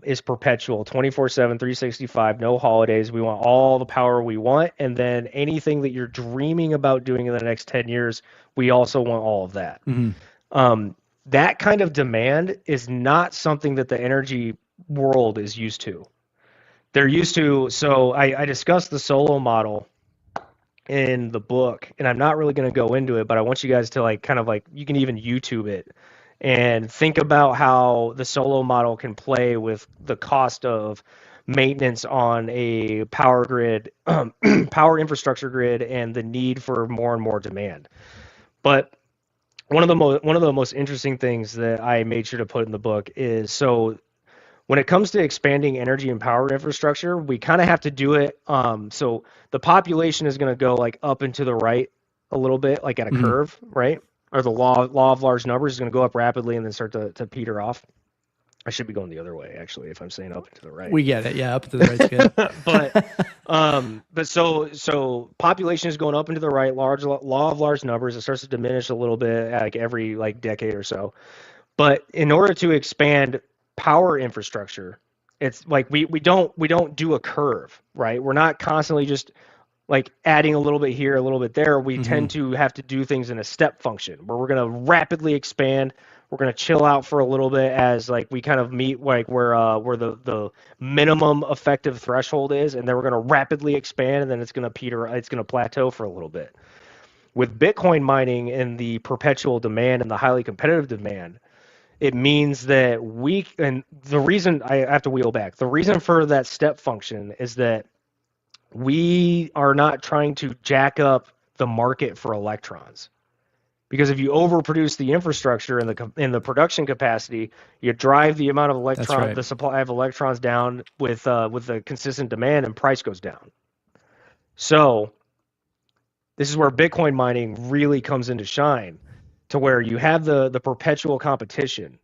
is perpetual 24/7, 365, no holidays. We want all the power we want, and then anything that you're dreaming about doing in the next 10 years, we also want all of that. That kind of demand is not something that the energy world is used to. They're used to, so I discussed the solo model in the book, and I'm not really going to go into it, but I want you guys to like kind of like, you can even YouTube it and think about how the solo model can play with the cost of maintenance on a power grid, power infrastructure grid, and the need for more and more demand. But one of the most interesting things that I made sure to put in the book is, so when it comes to expanding energy and power infrastructure, we kind of have to do it. So the population is going to go like up and to the right a little bit, like at a curve, right? Or the law of large numbers is going to go up rapidly and then start to peter off. I should be going the other way, actually, if I'm saying up and to the right. We get it. Yeah, up and to the right's good. but so population is going up and to the right, law of large numbers. It starts to diminish a little bit like every like decade or so. But in order to expand power infrastructure, it's like we don't do a curve, right? We're not constantly just like adding a little bit here, a little bit there. We tend to have to do things in a step function where we're going to rapidly expand. We're going to chill out for a little bit as like we kind of meet like where the minimum effective threshold is, and then we're going to rapidly expand, and then it's going to plateau for a little bit. With Bitcoin mining and the perpetual demand and the highly competitive demand, it means that and the reason I have to wheel back, the reason for that step function is that we are not trying to jack up the market for electrons. Because if you overproduce the infrastructure and the production capacity, you drive the amount of the supply of electrons down with the consistent demand, and price goes down. So this is where Bitcoin mining really comes into shine, to where you have the perpetual competition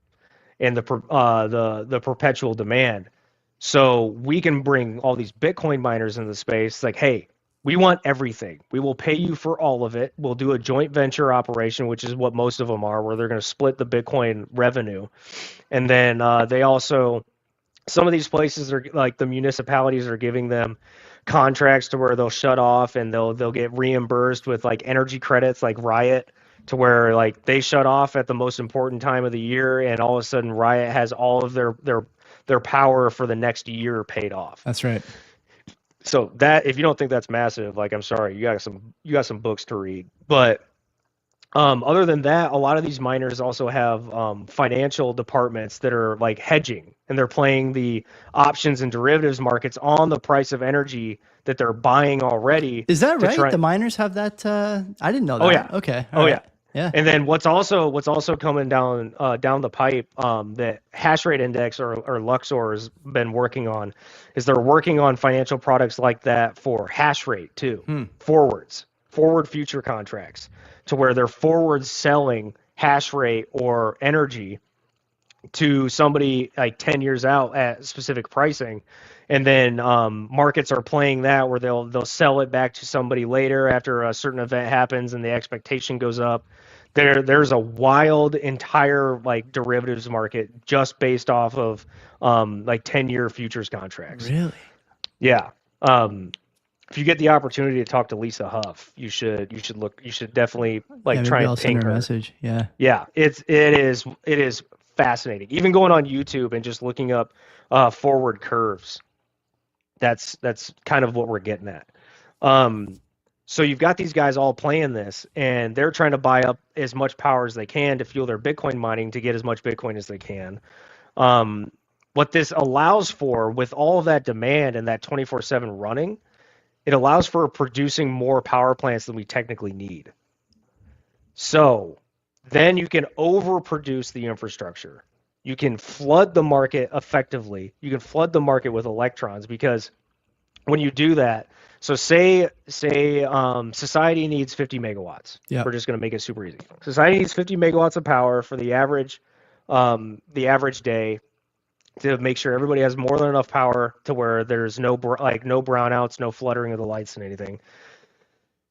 and the perpetual demand. So we can bring all these Bitcoin miners into the space. Like, hey, we want everything. We will pay you for all of it. We'll do a joint venture operation, which is what most of them are, where they're going to split the Bitcoin revenue. And then they also, some of these places are like the municipalities are giving them contracts to where they'll shut off and they'll get reimbursed with like energy credits like Riot, to where like they shut off at the most important time of the year, and all of a sudden Riot has all of their power for the next year paid off. That's right. So that, if you don't think that's massive, like, I'm sorry, you got some books to read. But other than that, a lot of these miners also have financial departments that are like hedging, and they're playing the options and derivatives markets on the price of energy that they're buying already. Is that right? The miners have that? I didn't know that. Oh yeah. Okay. All right. Yeah. Yeah. And then what's also coming down the pipe that hash rate index or Luxor has been working on is they're working on financial products like that for hash rate too. Forward future contracts, to where they're forward selling hash rate or energy to somebody like 10 years out at specific pricing. And then markets are playing that where they'll sell it back to somebody later after a certain event happens and the expectation goes up. There's a wild entire like derivatives market just based off of like 10-year futures contracts. Really? Yeah. If you get the opportunity to talk to Lisa Huff, you should definitely like try and ping her. Message. Yeah. Yeah. It is fascinating. Even going on YouTube and just looking up forward curves. That's kind of what we're getting at. So you've got these guys all playing this, and they're trying to buy up as much power as they can to fuel their Bitcoin mining to get as much Bitcoin as they can. What this allows for, with all of that demand and that 24/7 running, it allows for producing more power plants than we technically need. So then you can overproduce the infrastructure. You can flood the market effectively. You can flood the market with electrons, because when you do that, so say society needs 50 megawatts. Yep. We're just going to make it super easy. Society needs 50 megawatts of power for the average day, to make sure everybody has more than enough power to where there's no brownouts, no fluttering of the lights and anything.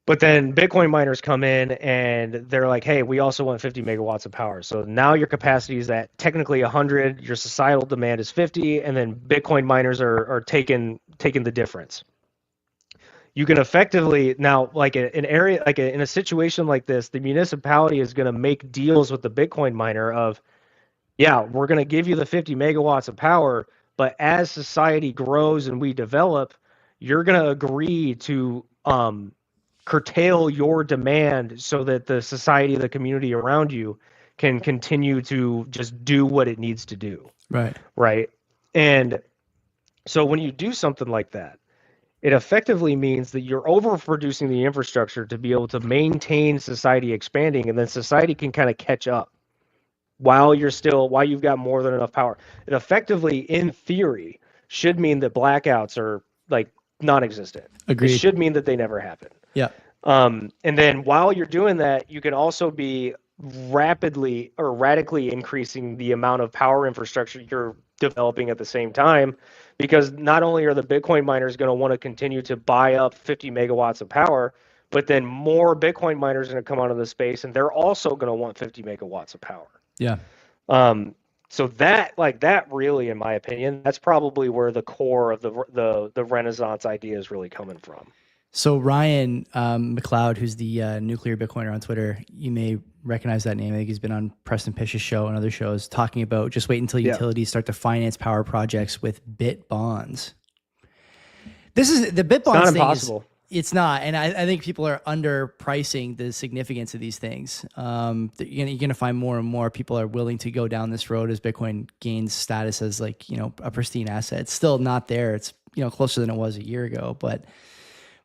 But then Bitcoin miners come in and they're like, hey, we also want 50 megawatts of power. So now your capacity is at technically 100, your societal demand is 50, and then Bitcoin miners are taking the difference. You can effectively now, like in a situation like this, the municipality is going to make deals with the Bitcoin miner of, yeah, we're going to give you the 50 megawatts of power, but as society grows and we develop, you're going to agree to curtail your demand so that the society, the community around you, can continue to just do what it needs to do. Right. And so when you do something like that, it effectively means that you're overproducing the infrastructure to be able to maintain society expanding, and then society can kind of catch up while you've got more than enough power. It effectively, in theory, should mean that blackouts are like non-existent. Agreed. It should mean that they never happen. Yeah. And then while you're doing that, you can also be rapidly or radically increasing the amount of power infrastructure you're developing at the same time, because not only are the Bitcoin miners going to want to continue to buy up 50 megawatts of power, but then more Bitcoin miners are going to come onto the space, and they're also going to want 50 megawatts of power. Yeah. So that really, in my opinion, that's probably where the core of the Renaissance idea is really coming from. So Ryan McLeod, who's the nuclear Bitcoiner on Twitter, you may recognize that name. I think he's been on Preston Pish's show and other shows talking about just wait until utilities start to finance power projects with bit bonds. This is the bit bonds thing. Impossible. It's not, and I think people are underpricing the significance of these things. You're going to find more and more people are willing to go down this road as Bitcoin gains status as a pristine asset. It's still not there. It's closer than it was a year ago, but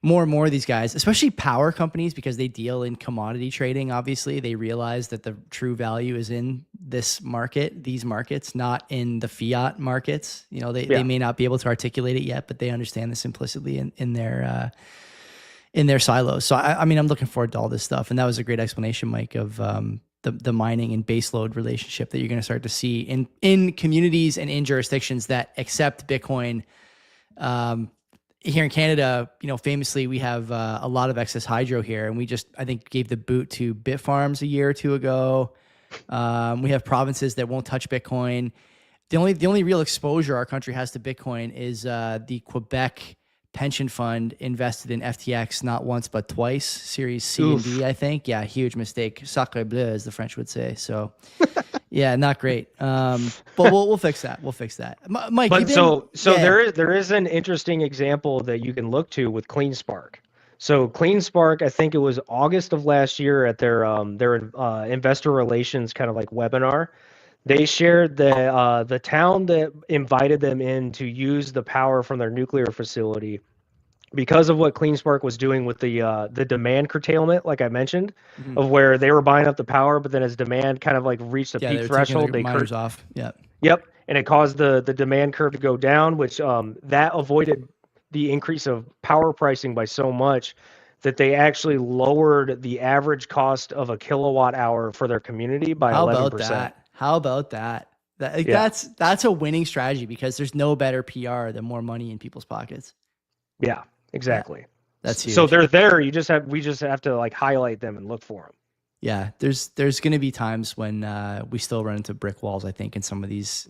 more and more of these guys, especially power companies, because they deal in commodity trading, obviously, they realize that the true value is in these markets, not in the fiat markets. They may not be able to articulate it yet, but they understand this implicitly in their silos. So I'm looking forward to all this stuff. And that was a great explanation, Mike, of the mining and baseload relationship that you're going to start to see in communities and in jurisdictions that accept Bitcoin. Here in Canada, famously, we have a lot of excess hydro here, and we just, I think, gave the boot to Bitfarms a year or two ago. We have provinces that won't touch Bitcoin. The only real exposure our country has to Bitcoin is the Quebec pension fund invested in FTX not once but twice, Series C and D, I think. Yeah, huge mistake. Sacre bleu, as the French would say. So, yeah, not great. But we'll fix that. We'll fix that. Mike, But yeah. there is an interesting example that you can look to with CleanSpark. So CleanSpark, I think it was August of last year at their investor relations kind of like webinar. They shared the town that invited them in to use the power from their nuclear facility because of what CleanSpark was doing with the demand curtailment, like I mentioned, of where they were buying up the power, but then as demand kind of like reached the Yeah, peak they were taking threshold, the miners off. Yeah. Yep, and it caused the demand curve to go down, which that avoided the increase of power pricing by so much that they actually lowered the average cost of a kilowatt hour for their community by How 11%. about that? How about that? Yeah. That's a winning strategy because there's no better PR than more money in people's pockets. Yeah, exactly. That's huge. So they're there. We just have to like highlight them and look for them. Yeah, there's going to be times when we still run into brick walls, I think, in some of these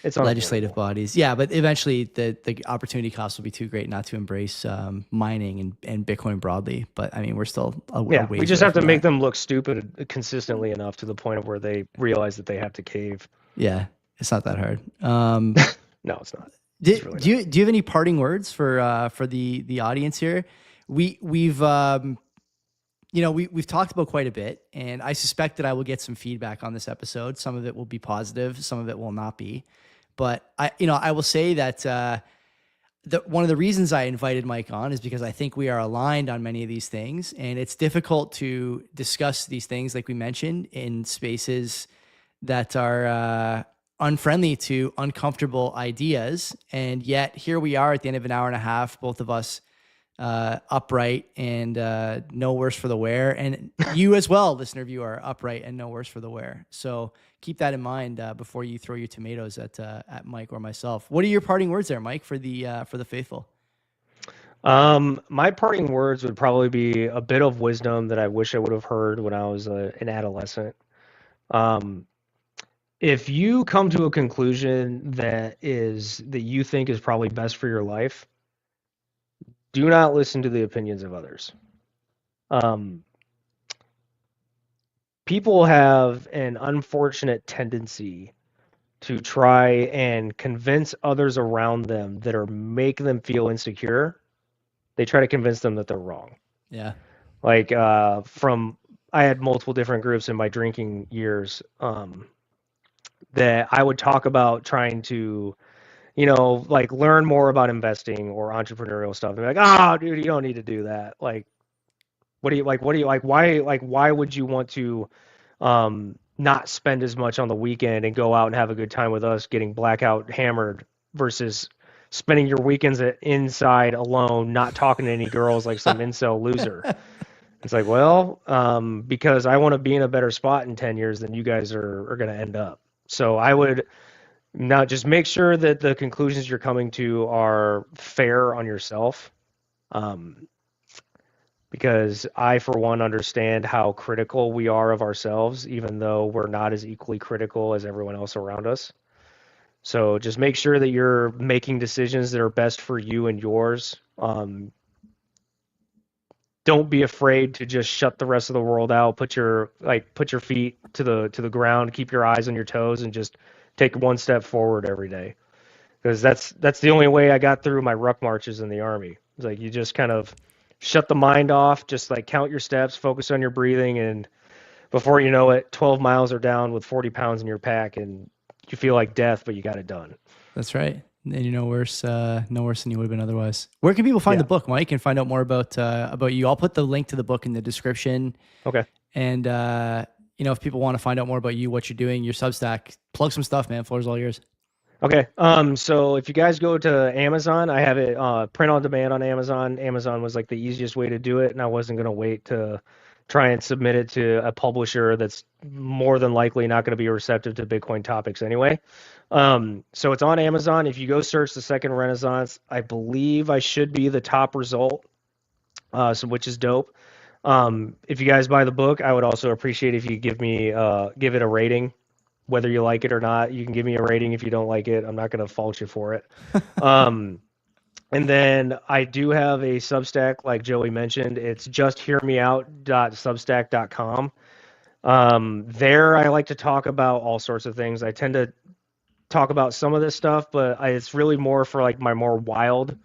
It's legislative bodies. Yeah, but eventually the opportunity cost will be too great not to embrace mining and Bitcoin broadly. But I mean, we're still we just have to make them look stupid consistently enough to the point of where they realize that they have to cave. Yeah, it's not that hard. No, it's not. Do you have any parting words for the audience here? We've talked about quite a bit, and I suspect that I will get some feedback on this episode. Some of it will be positive, some of it will not be. But I will say that one of the reasons I invited Mike on is because I think we are aligned on many of these things, and it's difficult to discuss these things, like we mentioned, in spaces that are unfriendly to uncomfortable ideas. And yet here we are at the end of an hour and a half, both of us upright and no worse for the wear. And you as well, listener viewer, upright and no worse for the wear. So keep that in mind before you throw your tomatoes at Mike or myself. What are your parting words there, Mike, for the faithful? My parting words would probably be a bit of wisdom that I wish I would have heard when I was an adolescent. If you come to a conclusion that you think is probably best for your life, do not listen to the opinions of others. People have an unfortunate tendency to try and convince others around them that make them feel insecure. They try to convince them that they're wrong. Yeah. Like I had multiple different groups in my drinking years that I would talk about trying to, like learn more about investing or entrepreneurial stuff. They're like, "Oh, dude, you don't need to do that." Like, why would you want to not spend as much on the weekend and go out and have a good time with us getting blackout hammered versus spending your weekends inside alone, not talking to any girls like some incel loser? It's like, well, because I want to be in a better spot in 10 years than you guys are going to end up. So I would now just make sure that the conclusions you're coming to are fair on yourself. Because I, for one, understand how critical we are of ourselves, even though we're not as equally critical as everyone else around us. So just make sure that you're making decisions that are best for you and yours. Don't be afraid to just shut the rest of the world out. Put your feet to the ground, keep your eyes on your toes, and just take one step forward every day. Because that's the only way I got through my ruck marches in the Army. It's like you just kind of shut the mind off, just like count your steps, focus on your breathing, and before you know it, 12 miles are down with 40 pounds in your pack, and you feel like death, but you got it done. That's right. And you're no worse than you would have been otherwise. Where can people find the book, Mike, and find out more about you? I'll put the link to the book in the description. Okay. And if people want to find out more about you, what you're doing, your Substack, plug some stuff, man. Floor's all yours. Okay. So if you guys go to Amazon, I have it print on demand on Amazon. Amazon was like the easiest way to do it, and I wasn't going to wait to try and submit it to a publisher that's more than likely not going to be receptive to Bitcoin topics anyway. So it's on Amazon. If you go search the Second Renaissance, I believe I should be the top result, which is dope. If you guys buy the book, I would also appreciate if you give it a rating. Whether you like it or not, you can give me a rating if you don't like it. I'm not going to fault you for it. And then I do have a Substack, like Joey mentioned. It's justhearmeout.substack.com. There I like to talk about all sorts of things. I tend to talk about some of this stuff, but it's really more for like my more wild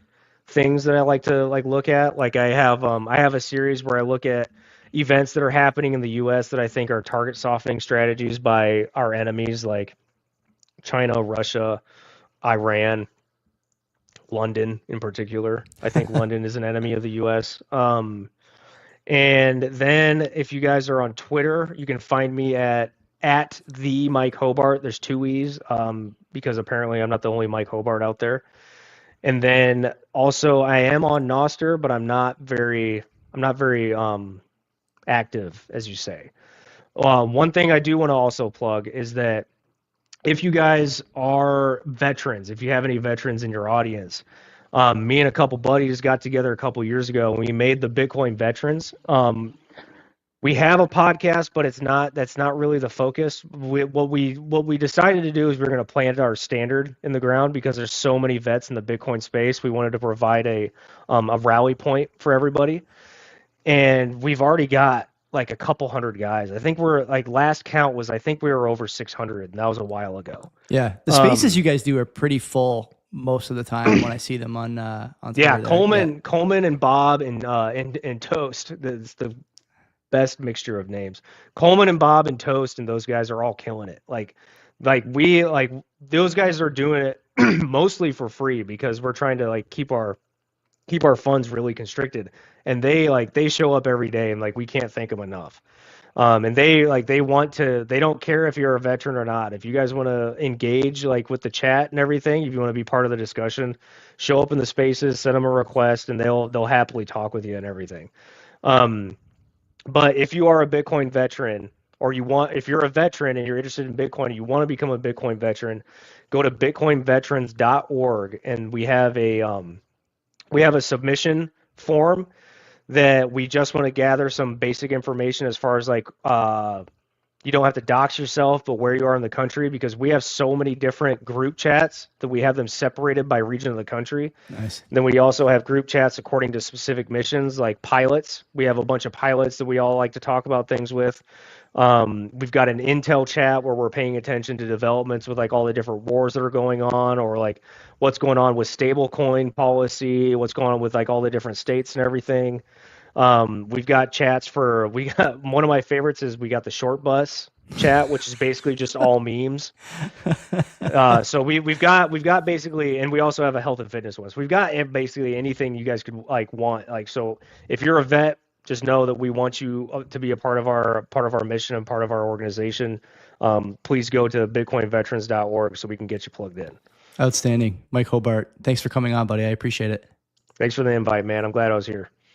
things that I like to like look at. Like I have a series where I look at events that are happening in the US that I think are target softening strategies by our enemies like China, Russia, Iran, London in particular. I think London is an enemy of the US. And then if you guys are on Twitter, you can find me at the Mike Hobart. There's two E's, because apparently I'm not the only Mike Hobart out there. And then also I am on Noster, but I'm not very active, as you say. One thing I do want to also plug is that if you guys are veterans, if you have any veterans in your audience, me and a couple buddies got together a couple years ago and we made the Bitcoin Veterans. We have a podcast, but that's not really the focus. What we decided to do is we're going to plant our standard in the ground because there's so many vets in the Bitcoin space. We wanted to provide a rally point for everybody, and we've already got like a couple hundred guys. I think we're like last count was I think we were over 600, and that was a while ago. Yeah, the spaces you guys do are pretty full most of the time when I see them on Twitter. Yeah, Coleman and Bob and Toast. That's the best mixture of names. Coleman and Bob and Toast and those guys are all killing it. Like those guys are doing it mostly for free because we're trying to like keep our funds really constricted, and they show up every day and like we can't thank them enough. And they don't care if you're a veteran or not. If you guys want to engage like with the chat and everything, if you want to be part of the discussion, show up in the spaces, send them a request, and they'll happily talk with you and everything. But if you are a Bitcoin veteran, or if you're a veteran and you're interested in Bitcoin and you want to become a Bitcoin veteran, go to bitcoinveterans.org, and we have a submission form that we just want to gather some basic information as far as like you don't have to dox yourself, but where you are in the country, because we have so many different group chats that we have them separated by region of the country. Nice. And then we also have group chats according to specific missions, like pilots. We have a bunch of pilots that we all like to talk about things with. We've got an intel chat where we're paying attention to developments with like all the different wars that are going on, or like what's going on with stablecoin policy, what's going on with like all the different states and everything. We've got chats we got one of my favorites is we got the short bus chat, which is basically just all memes. So we've got basically, and we also have a health and fitness one. So we've got basically anything you guys could like want. Like, so if you're a vet, just know that we want you to be a part of our mission and part of our organization. Please go to bitcoinveterans.org so we can get you plugged in. Outstanding. Mike Hobart, thanks for coming on, buddy. I appreciate it. Thanks for the invite, man. I'm glad I was here.